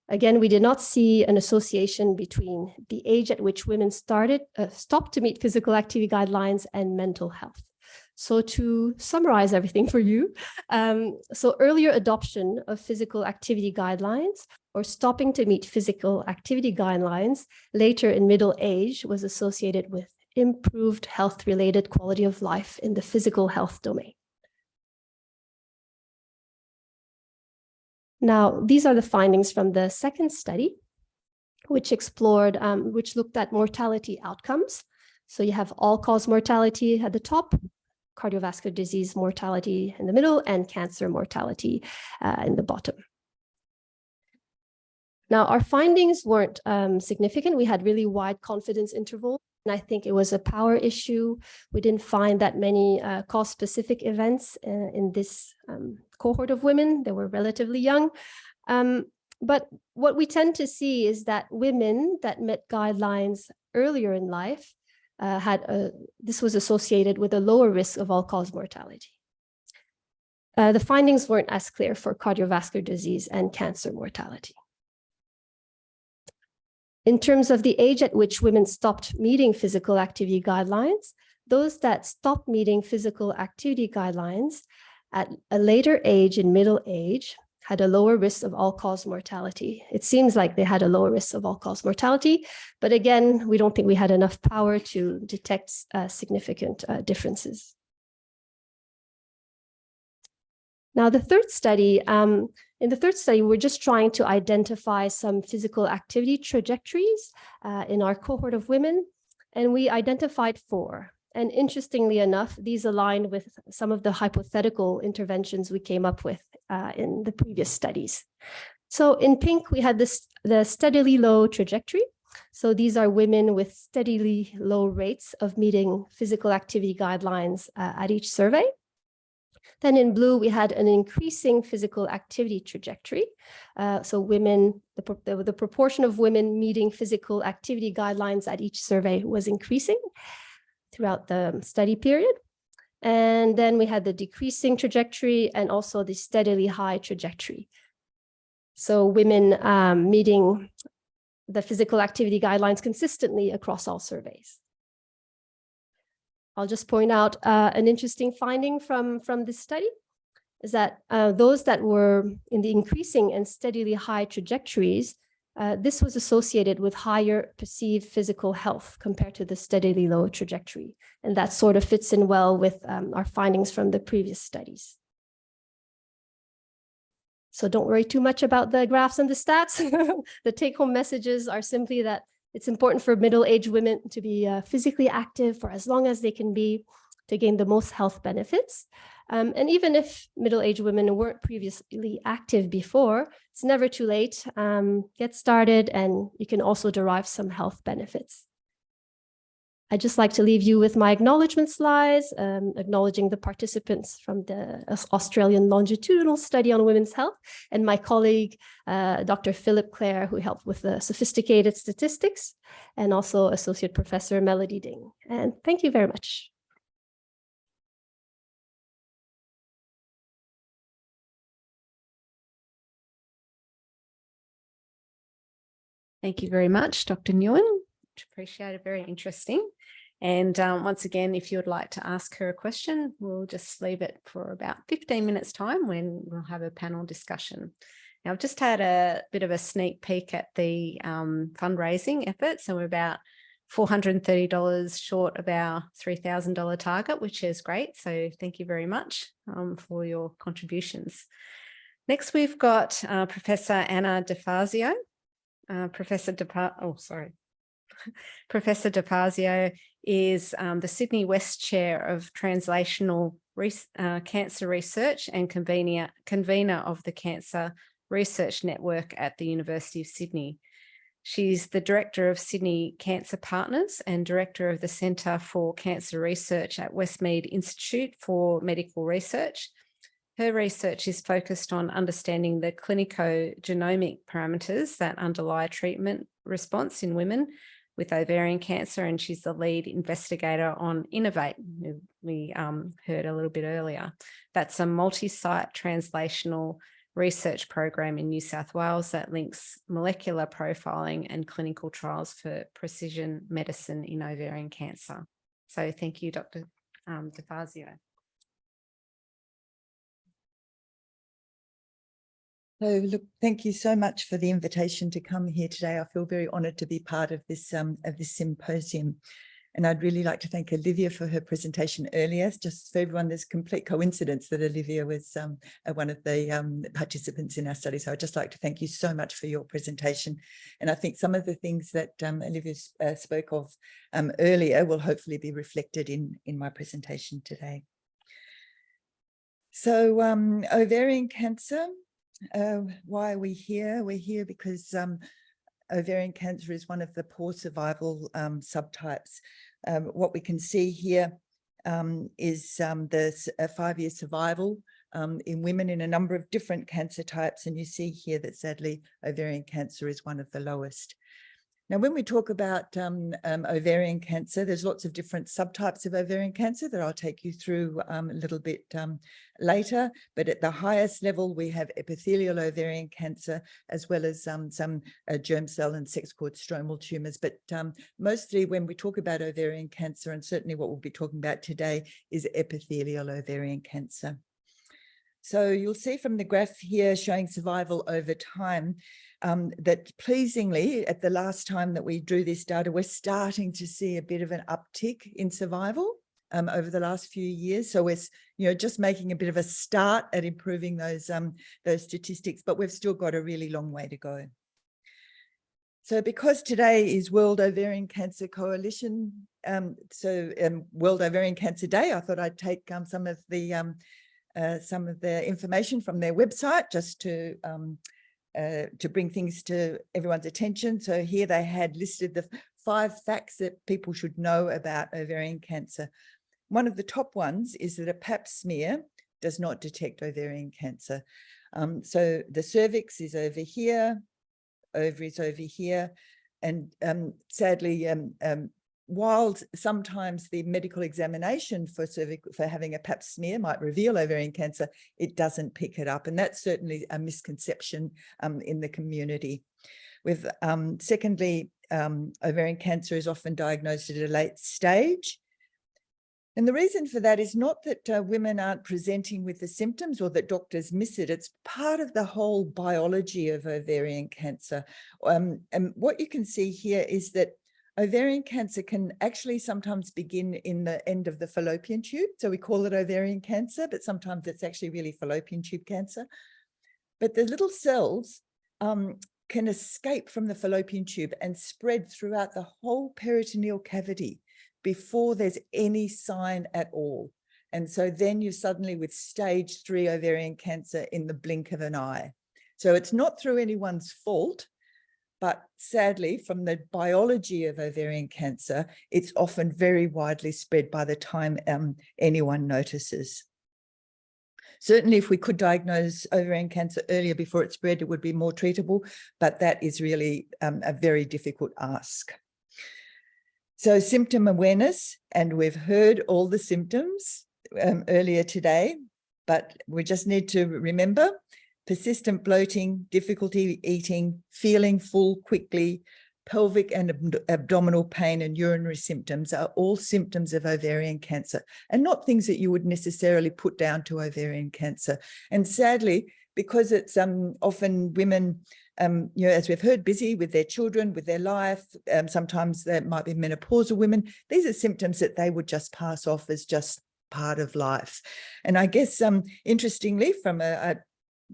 Again, we did not see an association between the age at which women stopped to meet physical activity guidelines and mental health. So to summarize everything for you, so earlier adoption of physical activity guidelines or stopping to meet physical activity guidelines later in middle age was associated with improved health-related quality of life in the physical health domain. Now, these are the findings from the second study, which explored, which looked at mortality outcomes. So you have all-cause mortality at the top, cardiovascular disease mortality in the middle, and cancer mortality in the bottom. Now, our findings weren't significant. We had really wide confidence intervals, and I think it was a power issue. We didn't find that many cause-specific events in this cohort of women. They were relatively young. But what we tend to see is that women that met guidelines earlier in life this was associated with a lower risk of all-cause mortality. The findings weren't as clear for cardiovascular disease and cancer mortality. In terms of the age at which women stopped meeting physical activity guidelines, those that stopped meeting physical activity guidelines at a later age, in middle age, had a lower risk of all-cause mortality. It seems like they had a lower risk of all-cause mortality, but again, we don't think we had enough power to detect significant differences. Now, the third study, in the third study, we're just trying to identify some physical activity trajectories in our cohort of women, and we identified 4. And interestingly enough, these aligned with some of the hypothetical interventions we came up with in the previous studies. So in pink, we had the steadily low trajectory. So these are women with steadily low rates of meeting physical activity guidelines at each survey. Then in blue, we had an increasing physical activity trajectory. So women, the proportion of women meeting physical activity guidelines at each survey was increasing throughout the study period. And then we had the decreasing trajectory and also the steadily high trajectory. So women meeting the physical activity guidelines consistently across all surveys. I'll just point out an interesting finding from this study is that those that were in the increasing and steadily high trajectories, this was associated with higher perceived physical health compared to the steadily low trajectory. And that sort of fits in well with our findings from the previous studies. So don't worry too much about the graphs and the stats. The take-home messages are simply that it's important for middle-aged women to be physically active for as long as they can be to gain the most health benefits. And even if middle-aged women weren't previously active before, it's never too late. Get started and you can also derive some health benefits. I'd just like to leave you with my acknowledgement slides, acknowledging the participants from the Australian longitudinal study on women's health, and my colleague, Dr. Philip Clare, who helped with the sophisticated statistics, and also Associate Professor Melody Ding. And thank you very much. Thank you very much, Dr. Nguyen. Appreciate it, very interesting. And once again, if you would like to ask her a question, we'll just leave it for about 15 minutes time when we'll have a panel discussion. Now, I've just had a bit of a sneak peek at the fundraising effort. So we're about $430 short of our $3,000 target, which is great. So thank you very much for your contributions. Next, we've got Professor Anna DeFazio. Professor DeFazio is the Sydney West Chair of Translational Cancer Research and convener of the Cancer Research Network at the University of Sydney. She's the Director of Sydney Cancer Partners and Director of the Centre for Cancer Research at Westmead Institute for Medical Research. Her research is focused on understanding the clinico-genomic parameters that underlie treatment response in women with ovarian cancer, and she's the lead investigator on Innovate, who we heard a little bit earlier. That's a multi-site translational research program in New South Wales that links molecular profiling and clinical trials for precision medicine in ovarian cancer. So thank you, Dr. DeFazio. So look, thank you so much for the invitation to come here today. I feel very honoured to be part of this symposium. And I'd really like to thank Olivia for her presentation earlier. Just for everyone, there's complete coincidence that Olivia was one of the participants in our study. So I'd just like to thank you so much for your presentation. And I think some of the things that Olivia spoke of earlier will hopefully be reflected in my presentation today. So ovarian cancer, why are we here? We're here because ovarian cancer is one of the poor survival subtypes. What we can see here is the 5-year survival in women in a number of different cancer types. And you see here that sadly, ovarian cancer is one of the lowest. Now, when we talk about ovarian cancer, there's lots of different subtypes of ovarian cancer that I'll take you through a little bit later. But at the highest level, we have epithelial ovarian cancer, as well as some germ cell and sex cord stromal tumours. But mostly when we talk about ovarian cancer, and certainly what we'll be talking about today, is epithelial ovarian cancer. So you'll see from the graph here showing survival over time, that pleasingly at the last time that we drew this data, we're starting to see a bit of an uptick in survival over the last few years. So we're just making a bit of a start at improving those statistics, but we've still got a really long way to go. So because today is World Ovarian Cancer Coalition, World Ovarian Cancer Day, I thought I'd take some of the information from their website just to bring things to everyone's attention. So here they had listed the 5 facts that people should know about ovarian cancer. One of the top ones is that a pap smear does not detect ovarian cancer. So the cervix is over here, ovaries over here, and sadly, while sometimes the medical examination for having a pap smear might reveal ovarian cancer, it doesn't pick it up. And that's certainly a misconception in the community. Secondly, ovarian cancer is often diagnosed at a late stage. And the reason for that is not that women aren't presenting with the symptoms or that doctors miss it. It's part of the whole biology of ovarian cancer. And what you can see here is that ovarian cancer can actually sometimes begin in the end of the fallopian tube. So we call it ovarian cancer, but sometimes it's actually really fallopian tube cancer. But the little cells can escape from the fallopian tube and spread throughout the whole peritoneal cavity before there's any sign at all. And so then you're suddenly with stage 3 ovarian cancer in the blink of an eye. So it's not through anyone's fault. But sadly, from the biology of ovarian cancer, it's often very widely spread by the time anyone notices. Certainly, if we could diagnose ovarian cancer earlier before it spread, it would be more treatable, but that is really a very difficult ask. So symptom awareness, and we've heard all the symptoms earlier today, but we just need to remember persistent bloating, difficulty eating, feeling full quickly, pelvic and abdominal pain and urinary symptoms are all symptoms of ovarian cancer, and not things that you would necessarily put down to ovarian cancer. And sadly, because it's often women, as we've heard, busy with their children, with their life, sometimes there might be menopausal women, these are symptoms that they would just pass off as just part of life. And I guess, interestingly, from a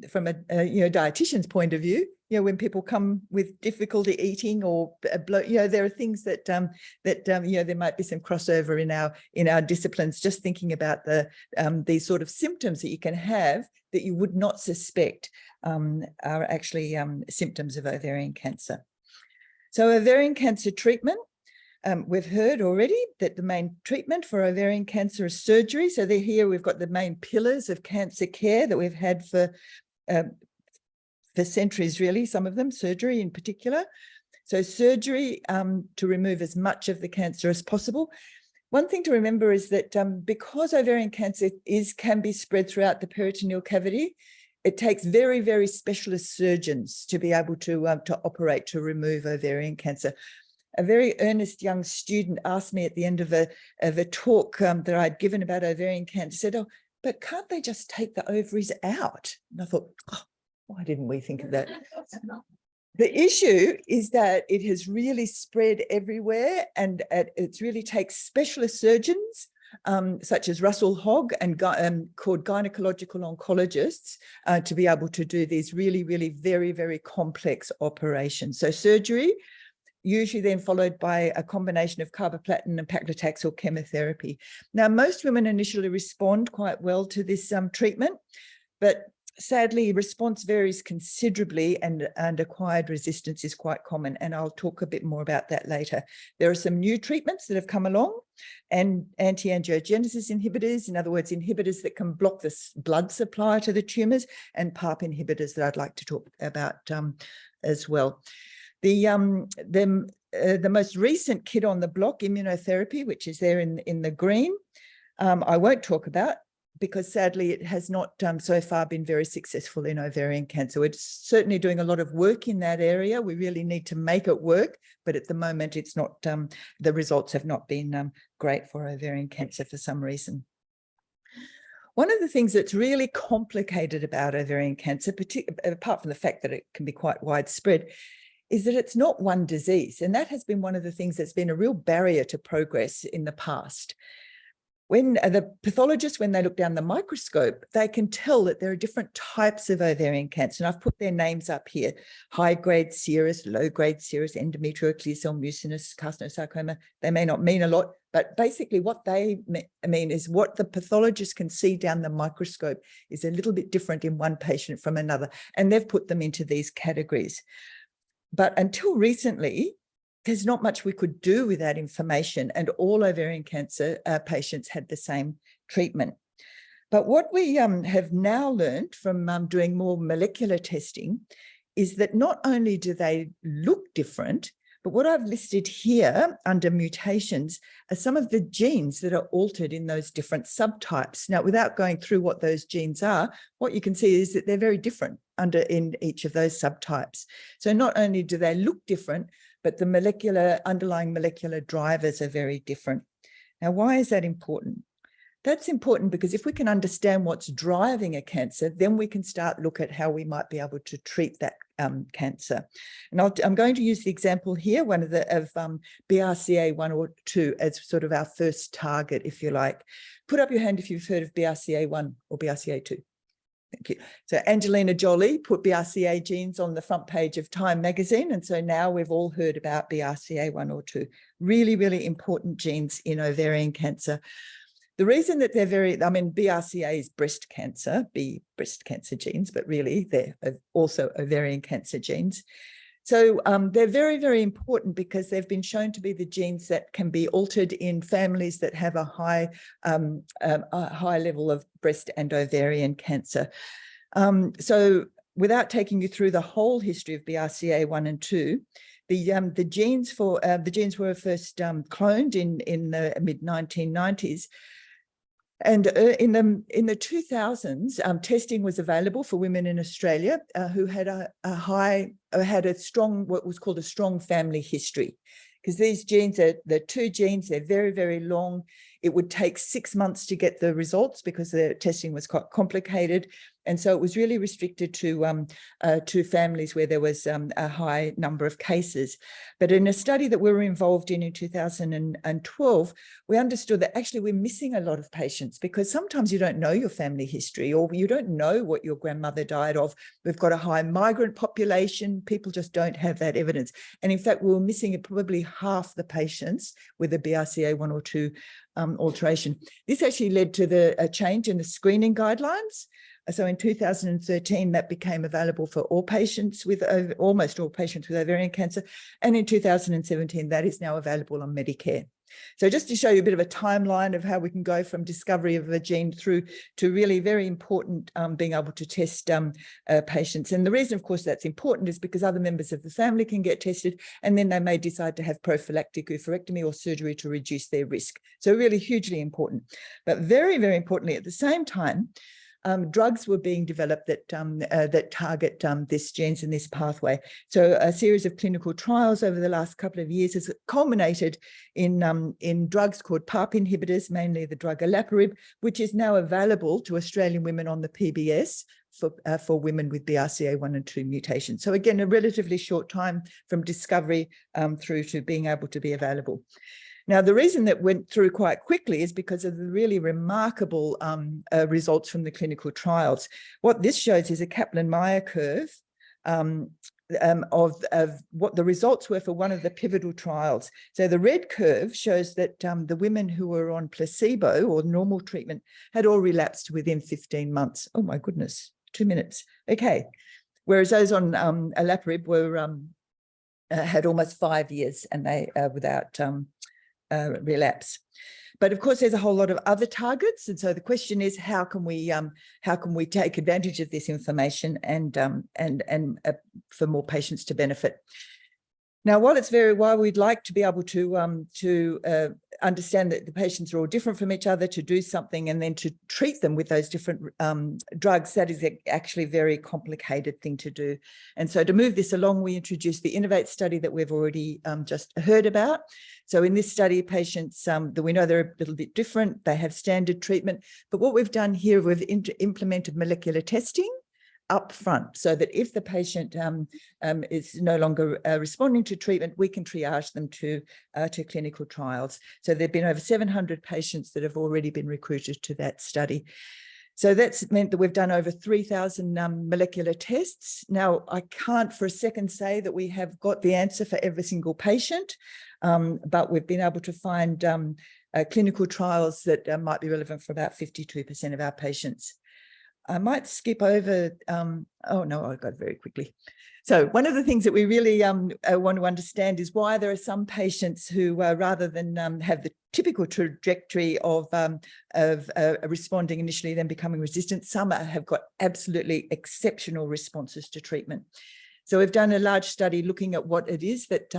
dietitian's point of view, when people come with difficulty eating or bloat, there are things that there might be some crossover in our disciplines. Just thinking about these sort of symptoms that you can have that you would not suspect are actually symptoms of ovarian cancer. So ovarian cancer treatment. We've heard already that the main treatment for ovarian cancer is surgery. So here we've got the main pillars of cancer care that we've had for centuries, really, some of them, surgery in particular. So surgery to remove as much of the cancer as possible. One thing to remember is that because ovarian cancer can be spread throughout the peritoneal cavity, it takes very, very specialist surgeons to be able to operate to remove ovarian cancer. A very earnest young student asked me at the end of a talk that I'd given about ovarian cancer, said, "Oh, but can't they just take the ovaries out?" And I thought, oh, why didn't we think of that? The issue is that it has really spread everywhere, and it really takes specialist surgeons such as Russell Hogg and called gynecological oncologists to be able to do these really, really very, very complex operations. So surgery, usually then followed by a combination of carboplatin and paclitaxel chemotherapy. Now, most women initially respond quite well to this treatment, but sadly, response varies considerably, and acquired resistance is quite common. And I'll talk a bit more about that later. There are some new treatments that have come along, and anti-angiogenesis inhibitors, in other words, inhibitors that can block the blood supply to the tumors, and PARP inhibitors that I'd like to talk about as well. The most recent kid on the block, immunotherapy, which is there in the green, I won't talk about, because sadly it has not so far been very successful in ovarian cancer. We're certainly doing a lot of work in that area. We really need to make it work, but at the moment it's not, the results have not been great for ovarian cancer for some reason. One of the things that's really complicated about ovarian cancer, apart from the fact that it can be quite widespread, is that it's not one disease. And that has been one of the things that's been a real barrier to progress in the past. When the pathologists, when they look down the microscope, they can tell that there are different types of ovarian cancer. And I've put their names up here: high-grade serous, low-grade serous, endometrial, clear cell mucinous, carcinosarcoma. They may not mean a lot, but basically what they mean is what the pathologist can see down the microscope is a little bit different in one patient from another. And they've put them into these categories. But until recently, there's not much we could do with that information, and all ovarian cancer patients had the same treatment. But what we have now learned from doing more molecular testing is that not only do they look different, but what I've listed here under mutations are some of the genes that are altered in those different subtypes. Now, without going through what those genes are, what you can see is that they're very different in each of those subtypes. So not only do they look different, but the underlying molecular drivers are very different. Now, why is that important? That's important because if we can understand what's driving a cancer, then we can start look at how we might be able to treat that cancer. And I'm going to use the example here, one of BRCA1 or 2 as sort of our first target, if you like. Put up your hand if you've heard of BRCA1 or BRCA2. Thank you. So Angelina Jolie put BRCA genes on the front page of Time magazine. And so now we've all heard about BRCA1 or 2. Really, really important genes in ovarian cancer. The reason that they're BRCA is breast cancer, breast cancer genes, but really they're also ovarian cancer genes. So they're very, very important because they've been shown to be the genes that can be altered in families that have a high level of breast and ovarian cancer. So without taking you through the whole history of BRCA1 and 2, the genes were first cloned in the mid-1990s. And in the 2000s, testing was available for women in Australia who had a strong, what was called a strong family history. Because these genes are the 2 genes, they're very, very long. It would take 6 months to get the results because the testing was quite complicated. And so it was really restricted to families where there was a high number of cases. But in a study that we were involved in 2012, we understood that actually we're missing a lot of patients because sometimes you don't know your family history or you don't know what your grandmother died of. We've got a high migrant population. People just don't have that evidence. And in fact, we were missing probably half the patients with a BRCA1 or 2 alteration. This actually led to a change in the screening guidelines. So in 2013, that became available for all patients with almost all patients with ovarian cancer. And in 2017, that is now available on Medicare. So just to show you a bit of a timeline of how we can go from discovery of a gene through to really very important being able to test patients. And the reason, of course, that's important is because other members of the family can get tested and then they may decide to have prophylactic oophorectomy or surgery to reduce their risk. So really hugely important. But very, very importantly, at the same time, drugs were being developed that that target this genes in this pathway. So a series of clinical trials over the last couple of years has culminated in drugs called PARP inhibitors, mainly the drug olaparib, which is now available to Australian women on the PBS for women with BRCA1 and 2 mutations. So again, a relatively short time from discovery through to being able to be available. Now, the reason that went through quite quickly is because of the really remarkable results from the clinical trials. What this shows is a Kaplan-Meier curve of what the results were for one of the pivotal trials. So the red curve shows that the women who were on placebo or normal treatment had all relapsed within 15 months. Oh my goodness, 2 minutes. Okay. Whereas those on olaparib were had almost 5 years and they without relapse. But of course, there's a whole lot of other targets, and so the question is, how can we take advantage of this information and for more patients to benefit? Now, while we'd like to be able to understand that the patients are all different from each other, to do something and then to treat them with those different drugs, that is actually a very complicated thing to do. And so to move this along, we introduced the Innovate study that we've already just heard about. So in this study, patients, we know they're a little bit different, they have standard treatment, but what we've done here, we've implemented molecular testing up front, so that if the patient is no longer responding to treatment, we can triage them to clinical trials. So there have been over 700 patients that have already been recruited to that study. So that's meant that we've done over 3,000 molecular tests. Now, I can't for a second say that we have got the answer for every single patient, but we've been able to find clinical trials that might be relevant for about 52% of our patients. I might skip over, oh no, I got very quickly. So one of the things that we really want to understand is why there are some patients who, rather than have the typical trajectory of responding initially, then becoming resistant, some have got absolutely exceptional responses to treatment. So we've done a large study looking at what it is that,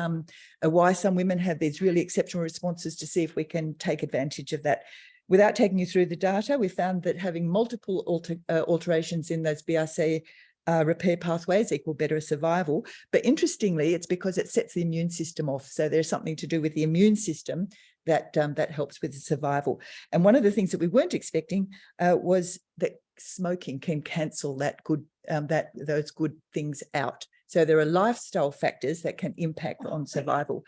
why some women have these really exceptional responses, to see if we can take advantage of that. Without taking you through the data, we found that having multiple alterations in those BRCA repair pathways equal better survival. But interestingly, it's because it sets the immune system off. So there's something to do with the immune system that that helps with the survival. And one of the things that we weren't expecting was that smoking can cancel that good those good things out. So there are lifestyle factors that can impact on survival.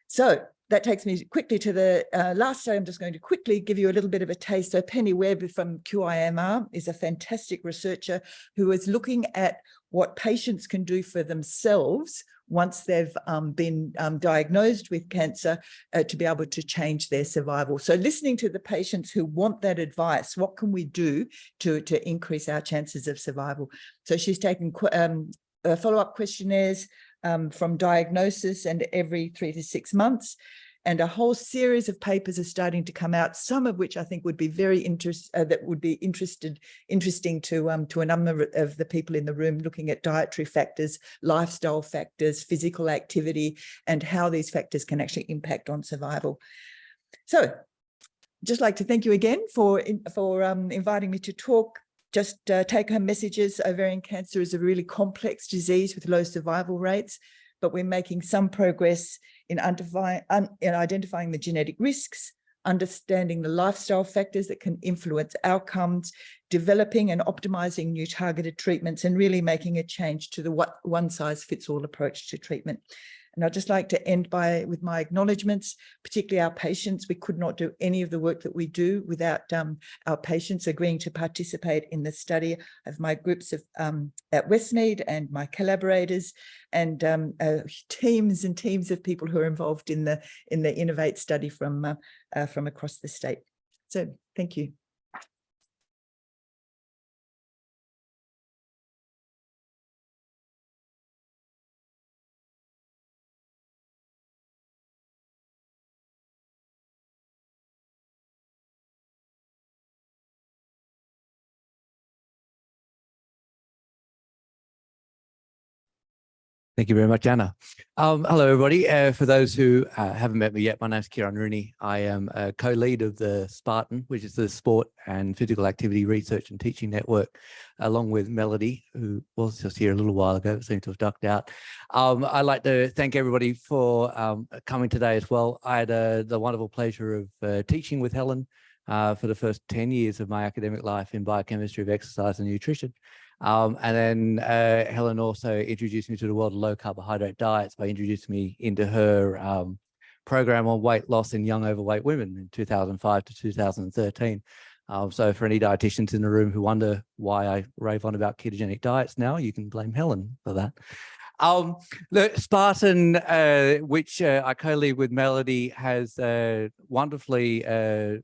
So that takes me quickly to the last study. I'm just going to quickly give you a little bit of a taste. So Penny Webb from QIMR is a fantastic researcher who is looking at what patients can do for themselves once they've been diagnosed with cancer to be able to change their survival. So listening to the patients who want that advice, what can we do to increase our chances of survival? So she's taken follow-up questionnaires from diagnosis and every 3 to 6 months. And a whole series of papers are starting to come out, some of which I think would be very interesting to a number of the people in the room, looking at dietary factors, lifestyle factors, physical activity, and how these factors can actually impact on survival. So just like to thank you again for inviting me to talk. Just take-home messages: ovarian cancer is a really complex disease with low survival rates, but we're making some progress in identifying the genetic risks, understanding the lifestyle factors that can influence outcomes, developing and optimizing new targeted treatments, and really making a change to the one-size-fits-all approach to treatment. And I'd just like to end with my acknowledgements, particularly our patients. We could not do any of the work that we do without our patients agreeing to participate in the study. I have my groups of at Westmead and my collaborators, and teams and teams of people who are involved in the Innovate study from across the state. So thank you. Thank you very much, Anna. Hello, everybody. For those who haven't met me yet, my name is Kieran Rooney. I am a co-lead of the SPARTAN, which is the Sport and Physical Activity Research and Teaching Network, along with Melody, who was just here a little while ago, seemed to have ducked out. I'd like to thank everybody for coming today as well. I had the wonderful pleasure of teaching with Helen for the first 10 years of my academic life in biochemistry of exercise and nutrition. And then Helen also introduced me to the world of low carbohydrate diets by introducing me into her program on weight loss in young overweight women in 2005 to 2013. So for any dietitians in the room who wonder why I rave on about ketogenic diets now, you can blame Helen for that. The SPARTAN, which I co-lead with Melody, has wonderfully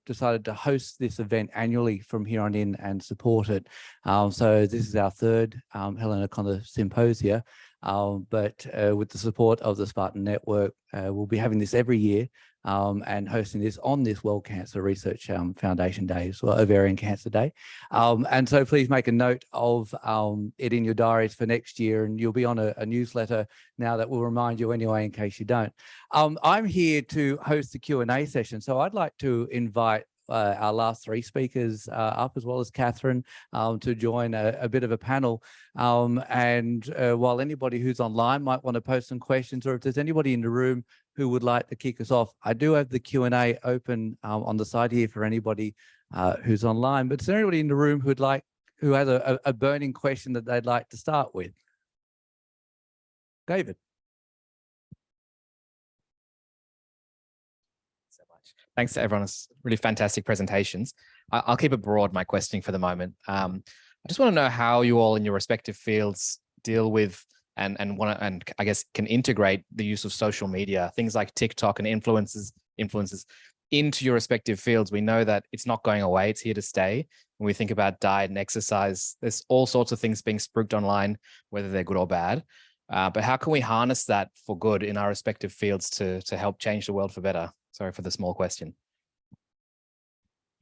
decided to host this event annually from here on in and support it. So this is our third Helen O'Connor Symposia, but with the support of the SPARTAN Network, we'll be having this every year and hosting this on this World Cancer Research Foundation Day, as well, Ovarian Cancer Day. And so please make a note of it in your diaries for next year, and you'll be on a newsletter now that will remind you anyway, in case you don't. I'm here to host the Q&A session, so I'd like to invite our last three speakers up, as well as Kathryn, to join a bit of a panel. And while anybody who's online might want to post some questions, or if there's anybody in the room who would like to kick us off, I do have the Q&A open on the side here for anybody who's online. But is there anybody in the room who has a burning question that they'd like to start with? David. Thanks to everyone's really fantastic presentations. I'll keep it broad, my questioning for the moment. I just want to know how you all in your respective fields deal with and I guess can integrate the use of social media, things like TikTok and influencers into your respective fields. We know that it's not going away, it's here to stay. When we think about diet and exercise, there's all sorts of things being spruiked online, whether they're good or bad. But how can we harness that for good in our respective fields to help change the world for better? Sorry for the small question.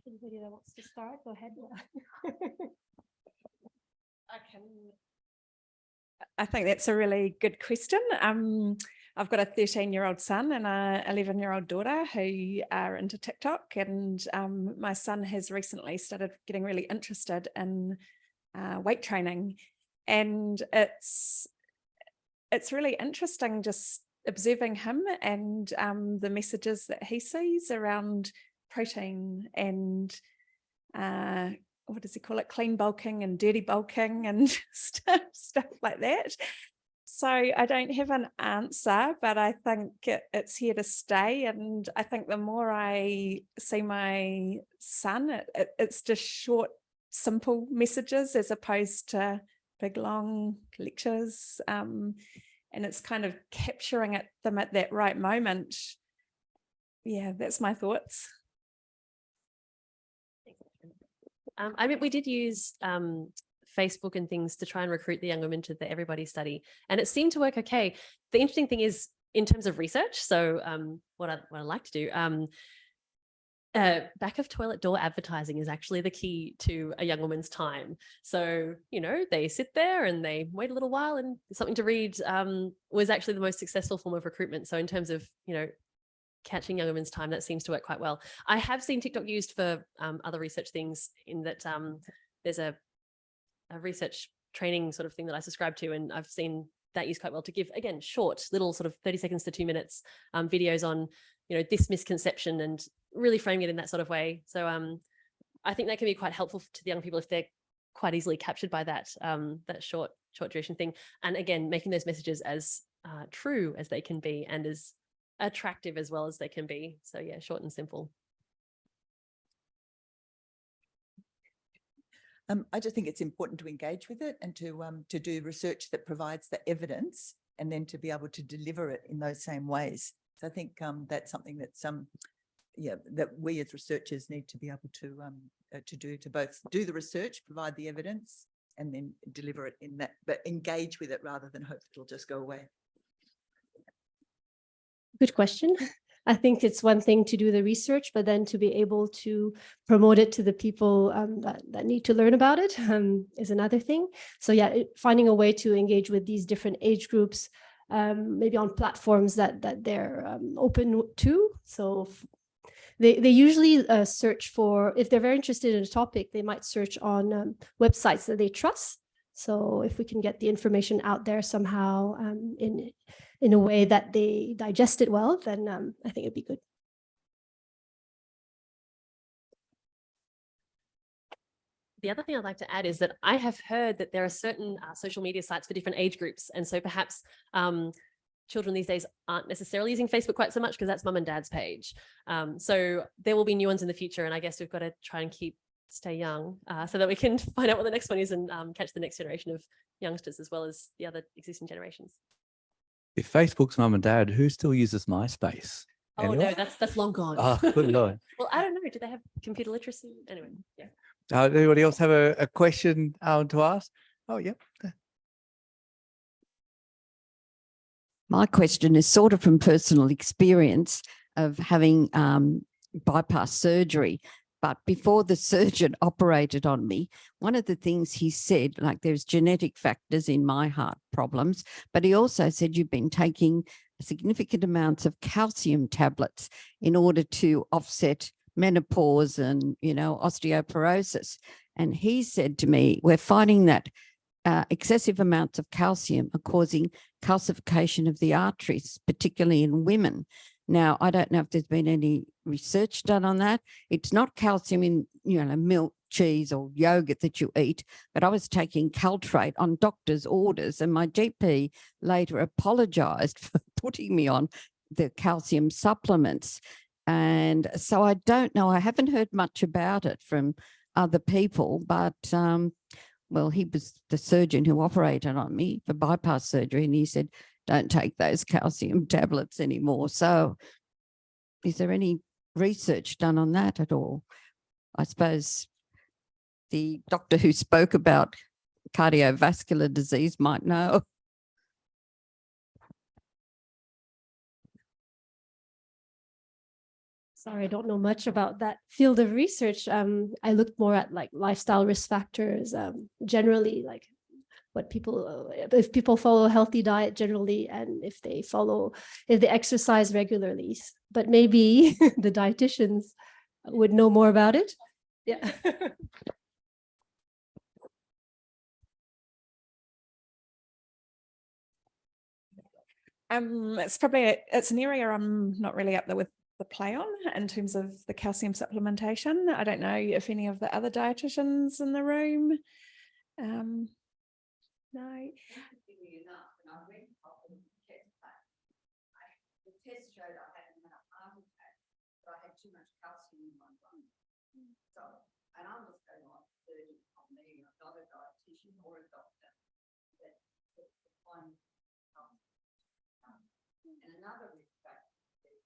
Anybody that wants to start, go ahead. I think that's a really good question. I've got a 13-year-old son and a 11-year-old daughter who are into TikTok, and my son has recently started getting really interested in weight training, and it's really interesting just observing him and the messages that he sees around protein and what does he call it, clean bulking and dirty bulking and stuff like that. So I don't have an answer, but I think it's here to stay. And I think the more I see my son, it's just short, simple messages as opposed to big, long lectures. And it's kind of capturing them at that right moment. Yeah, that's my thoughts. I mean, we did use Facebook and things to try and recruit the young women to the Everybody study, and it seemed to work okay. The interesting thing is, in terms of research, so what I like to do, back of toilet door advertising is actually the key to a young woman's time. So, you know, they sit there and they wait a little while and something to read was actually the most successful form of recruitment. So in terms of, you know, catching young women's time, that seems to work quite well. I have seen TikTok used for other research things, in that there's a research training sort of thing that I subscribe to, and I've seen that used quite well to give, again, short little sort of 30 seconds to 2 minutes videos on, you know, this misconception, and really framing it in that sort of way. So I think that can be quite helpful to the young people if they're quite easily captured by that that short duration thing. And again, making those messages as true as they can be and as attractive as well as they can be. So yeah, short and simple. I just think it's important to engage with it and to do research that provides the evidence, and then to be able to deliver it in those same ways. So I think that's something that's that we as researchers need to be able to do, to both do the research, provide the evidence, and then deliver it in that, but engage with it rather than hope it'll just go away. Good question. I think it's one thing to do the research, but then to be able to promote it to the people that need to learn about it is another thing. So yeah, finding a way to engage with these different age groups maybe on platforms that they're open to. So they usually search for, if they're very interested in a topic, they might search on websites that they trust. So if we can get the information out there somehow in a way that they digest it well, then I think it'd be good. The other thing I'd like to add is that I have heard that there are certain social media sites for different age groups. And so perhaps children these days aren't necessarily using Facebook quite so much because that's mum and dad's page. So there will be new ones in the future. And I guess we've got to try and stay young so that we can find out what the next one is and catch the next generation of youngsters as well as the other existing generations. If Facebook's mum and dad, who still uses MySpace? Oh Anyone? no, that's long gone. Oh, good Lord. Well, I don't know. Do they have computer literacy? Anyway, yeah. Anybody else have a question to ask? Oh, yep. My question is sort of from personal experience of having bypass surgery. But before the surgeon operated on me, one of the things he said, like there's genetic factors in my heart problems, but he also said you've been taking significant amounts of calcium tablets in order to offset menopause and, you know, osteoporosis. And he said to me, we're finding that excessive amounts of calcium are causing calcification of the arteries, particularly in women. Now, I don't know if there's been any research done on that. It's not calcium in, you know, milk, cheese or yogurt that you eat, but I was taking Caltrate on doctor's orders, and my GP later apologized for putting me on the calcium supplements. And so I don't know, I haven't heard much about it from other people, but well, he was the surgeon who operated on me for bypass surgery, and he said, don't take those calcium tablets anymore. So is there any research done on that at all? I suppose the doctor who spoke about cardiovascular disease might know. Sorry, I don't know much about that field of research. I looked more at like lifestyle risk factors, generally, like what people, if people follow a healthy diet generally, and if they exercise regularly. But maybe the dietitians would know more about it. Yeah. It's an area I'm not really up there with the play on in terms of the calcium supplementation. I don't know if any of the other dietitians in the room. No. The test showed I had a heart attack, but I had too much calcium in my blood. So, and I'm just going on surgeon on me, I'm not a dietitian or a doctor. That's one. And another risk factor is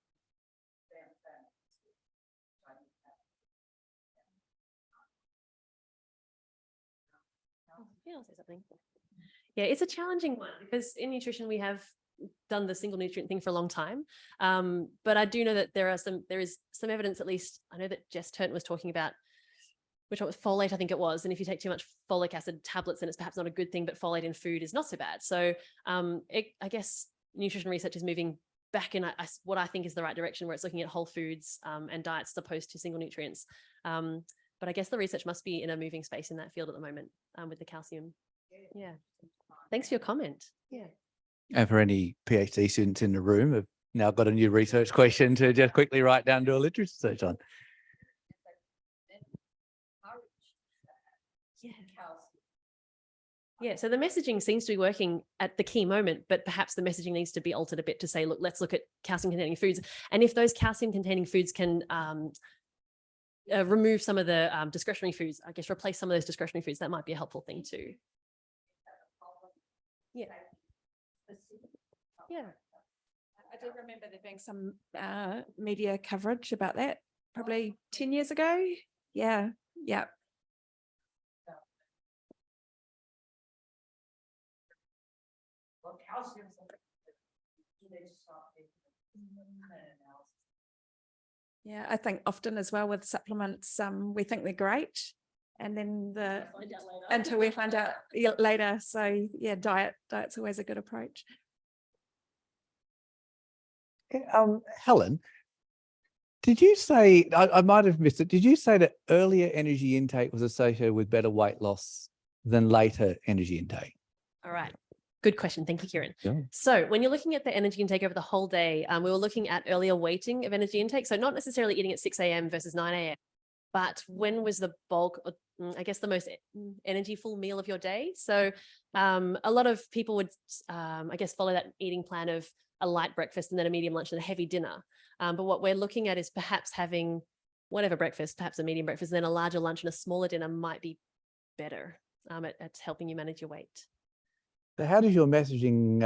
family. Yeah, I'll say something. Yeah, it's a challenging one because in nutrition we have done the single nutrient thing for a long time. But I do know that there is some evidence, at least I know that Jess Turton was talking about, which one was folate, I think it was. And if you take too much folic acid tablets, then it's perhaps not a good thing, but folate in food is not so bad. So I guess nutrition research is moving back in what I think is the right direction, where it's looking at whole foods and diets as opposed to single nutrients. But I guess the research must be in a moving space in that field at the moment with the calcium. Yeah. Thanks for your comment. Yeah. And for any PhD students in the room, I've now got a new research question to just quickly write down, do a literature search on. Yeah. Yeah, so the messaging seems to be working at the key moment, but perhaps the messaging needs to be altered a bit to say, look, let's look at calcium-containing foods. And if those calcium-containing foods can remove some of the discretionary foods, I guess replace some of those discretionary foods, that might be a helpful thing too. Yeah. Yeah. I do remember there being some media coverage about that probably 10 years ago. Yeah. Yeah. Well, calcium. Yeah, I think often as well with supplements, we think they're great, and then until we find out later. So yeah, diet's always a good approach. Helen, did you say, I might have missed it, did you say that earlier energy intake was associated with better weight loss than later energy intake? All right. Good question. Thank you, Kieran. Yeah. So when you're looking at the energy intake over the whole day, we were looking at earlier weighting of energy intake. So not necessarily eating at 6 a.m. versus 9 a.m., but when was the bulk, I guess, the most energy-full meal of your day? So a lot of people would, I guess, follow that eating plan of a light breakfast and then a medium lunch and a heavy dinner. But what we're looking at is perhaps having whatever breakfast, perhaps a medium breakfast, and then a larger lunch and a smaller dinner might be better at helping you manage your weight. So how does your messaging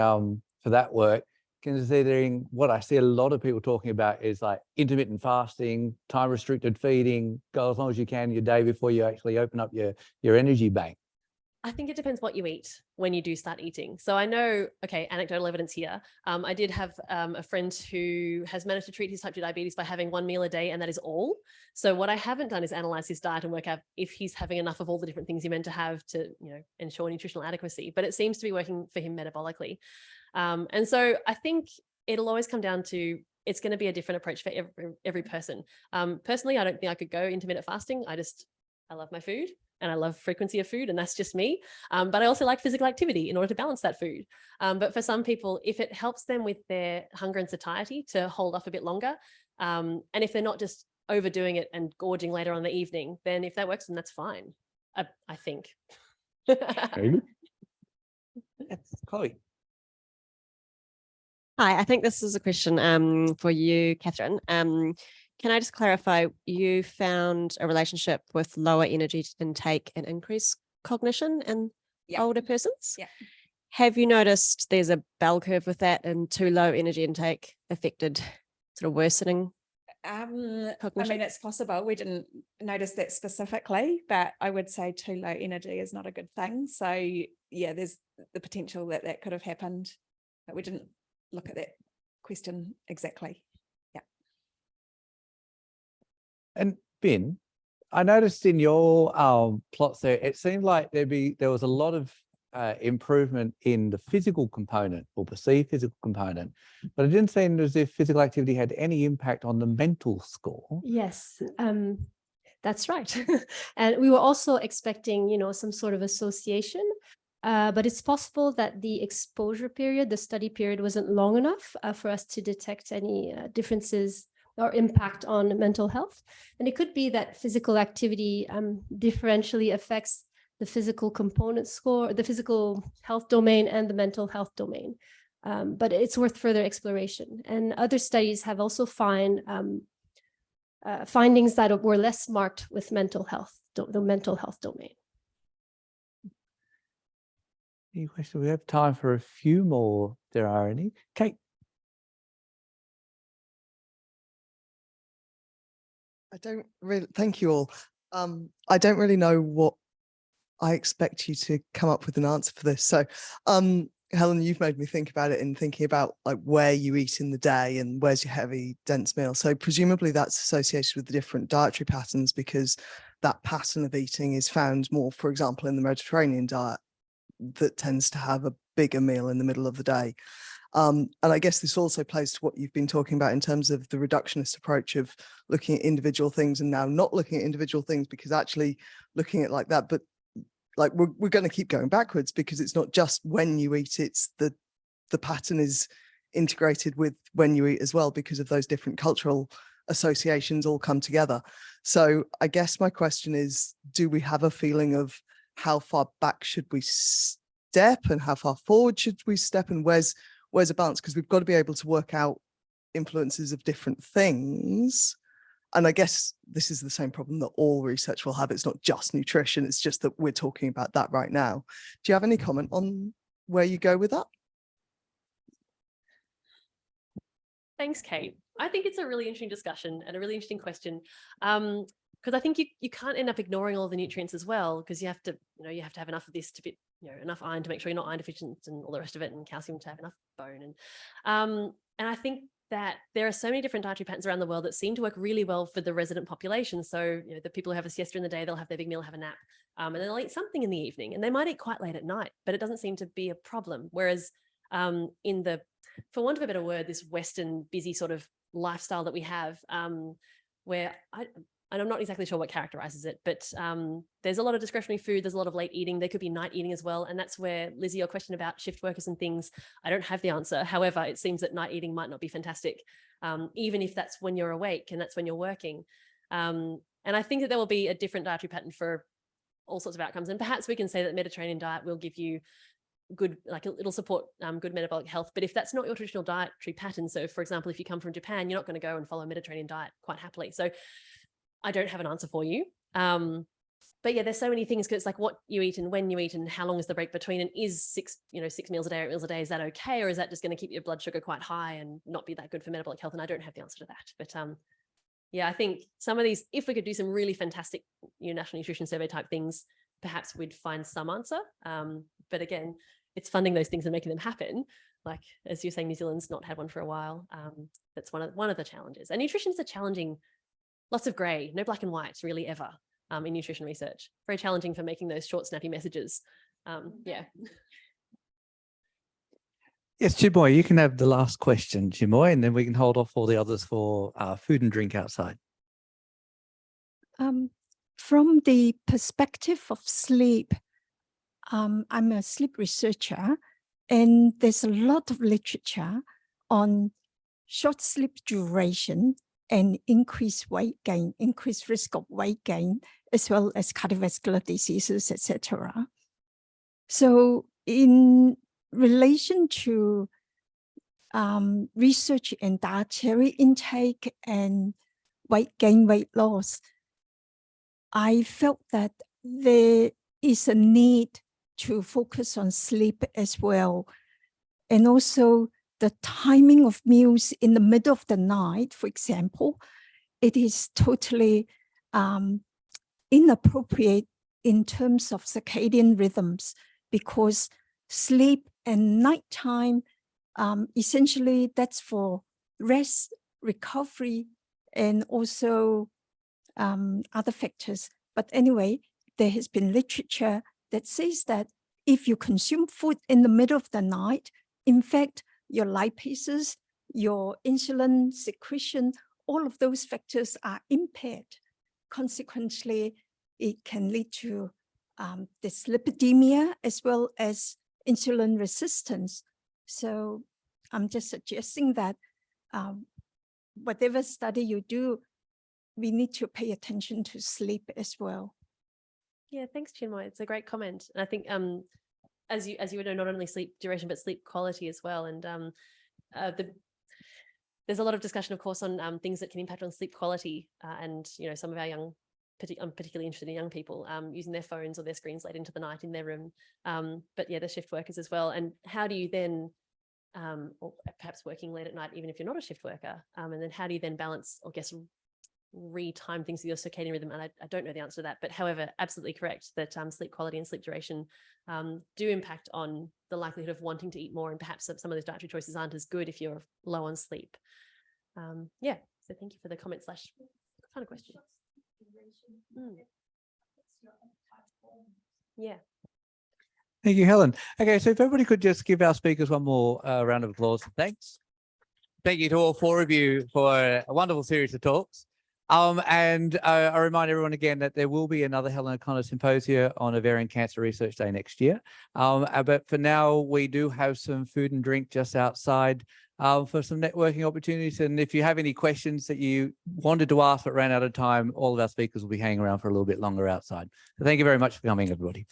for that work, considering what I see a lot of people talking about is like intermittent fasting, time restricted feeding, go as long as you can your day before you actually open up your energy bank? I think it depends what you eat when you do start eating. So I know, okay, anecdotal evidence here. I did have a friend who has managed to treat his type 2 diabetes by having 1 meal a day, and that is all. So what I haven't done is analyze his diet and work out if he's having enough of all the different things you're meant to have to, ensure nutritional adequacy. But it seems to be working for him metabolically. And so I think it'll always come down to, it's going to be a different approach for every person. Personally, I don't think I could go intermittent fasting. I love my food. And I love frequency of food, and that's just me. But I also like physical activity in order to balance that food. But for some people, if it helps them with their hunger and satiety to hold off a bit longer, and if they're not just overdoing it and gorging later on in the evening, then if that works, then that's fine, I think. That's Chloe. Hi, I think this is a question for you, Kathryn. Can I just clarify, you found a relationship with lower energy intake and increased cognition in older persons? Yeah. Have you noticed there's a bell curve with that, and too low energy intake affected sort of worsening I cognition? mean, it's possible. We didn't notice that specifically, but I would say too low energy is not a good thing. So yeah, there's the potential that that could have happened, but we didn't look at that question exactly. And Ben, I noticed in your plots there, it seemed like there was a lot of improvement in the physical component or perceived physical component, but it didn't seem as if physical activity had any impact on the mental score. Yes, that's right. And we were also expecting, some sort of association, but it's possible that the exposure period, the study period, wasn't long enough for us to detect any differences or impact on mental health. And it could be that physical activity differentially affects the physical component score, the physical health domain and the mental health domain. But it's worth further exploration. And other studies have also found findings that were less marked with mental health, the mental health domain. Any questions? We have time for a few more. If there are any. Kate. Thank you all. I don't really know what I expect you to come up with an answer for this. So, Helen, you've made me think about it in thinking about like where you eat in the day and where's your heavy, dense meal. So presumably that's associated with the different dietary patterns, because that pattern of eating is found more, for example, in the Mediterranean diet that tends to have a bigger meal in the middle of the day. And I guess this also plays to what you've been talking about in terms of the reductionist approach of looking at individual things and now not looking at individual things, because actually looking at like that, but like we're going to keep going backwards, because it's not just when you eat, it's the pattern is integrated with when you eat as well, because of those different cultural associations all come together. So I guess my question is, do we have a feeling of how far back should we step and how far forward should we step, and where's a balance? Because we've got to be able to work out influences of different things. And I guess this is the same problem that all research will have. It's not just nutrition. It's just that we're talking about that right now. Do you have any comment on where you go with that? Thanks, Kate. I think it's a really interesting discussion and a really interesting question. Because I think you can't end up ignoring all the nutrients as well, because you have to have enough of this to be, enough iron to make sure you're not iron deficient and all the rest of it, and calcium to have enough bone. And I think that there are so many different dietary patterns around the world that seem to work really well for the resident population. So, the people who have a siesta in the day, they'll have their big meal, have a nap, and then they'll eat something in the evening, and they might eat quite late at night, but it doesn't seem to be a problem. Whereas in the for want of a better word, this Western busy sort of lifestyle that we have, where and I'm not exactly sure what characterizes it, but there's a lot of discretionary food. There's a lot of late eating. There could be night eating as well. And that's where, Lizzie, your question about shift workers and things, I don't have the answer. However, it seems that night eating might not be fantastic, even if that's when you're awake and that's when you're working. And I think that there will be a different dietary pattern for all sorts of outcomes. And perhaps we can say that Mediterranean diet will give you good, like it'll support good metabolic health. But if that's not your traditional dietary pattern, so for example, if you come from Japan, you're not going to go and follow a Mediterranean diet quite happily. So I don't have an answer for you. But yeah, there's so many things, because it's like what you eat and when you eat and how long is the break between, and is 6 meals a day or 8 meals a day, is that okay? Or is that just going to keep your blood sugar quite high and not be that good for metabolic health? And I don't have the answer to that. But yeah, I think some of these, if we could do some really fantastic National Nutrition Survey type things, perhaps we'd find some answer. But again, it's funding those things and making them happen. Like, as you're saying, New Zealand's not had one for a while. That's one of the challenges. And nutrition is a challenging, lots of grey, no black and whites really ever in nutrition research. Very challenging for making those short, snappy messages. Yeah. Yes, Chimoy, you can have the last question, Chimoy, and then we can hold off all the others for food and drink outside. From the perspective of sleep, I'm a sleep researcher, and there's a lot of literature on short sleep duration and increased weight gain, increased risk of weight gain, as well as cardiovascular diseases, etc. So in relation to research in dietary intake and weight gain, weight loss, I felt that there is a need to focus on sleep as well. And also the timing of meals in the middle of the night, for example, it is totally inappropriate in terms of circadian rhythms, because sleep and nighttime, essentially that's for rest, recovery, and also other factors. But anyway, there has been literature that says that if you consume food in the middle of the night, in fact, your lipases, your insulin secretion, all of those factors are impaired. Consequently, it can lead to dyslipidemia as well as insulin resistance. So I'm just suggesting that whatever study you do, we need to pay attention to sleep as well. Yeah, thanks, Chinmoy. It's a great comment. And I think as you would know, not only sleep duration, but sleep quality as well. And there's a lot of discussion, of course, on things that can impact on sleep quality. And, some of our young, I'm particularly interested in young people using their phones or their screens late into the night in their room. But yeah, the shift workers as well. And how do you then, or perhaps working late at night, even if you're not a shift worker, and then how do you then balance, or guess, re-time things with your circadian rhythm? And I don't know the answer to that, but however, absolutely correct that sleep quality and sleep duration do impact on the likelihood of wanting to eat more, and perhaps some of those dietary choices aren't as good if you're low on sleep. Yeah, so thank you for the comment / kind of question. Yeah. Thank you, Helen. Okay, so if everybody could just give our speakers one more round of applause. Thanks. Thank you to all 4 of you for a wonderful series of talks. And I remind everyone again that there will be another Helen O'Connor Symposium on Ovarian Cancer Research Day next year. But for now, we do have some food and drink just outside for some networking opportunities. And if you have any questions that you wanted to ask but ran out of time, all of our speakers will be hanging around for a little bit longer outside. So thank you very much for coming, everybody.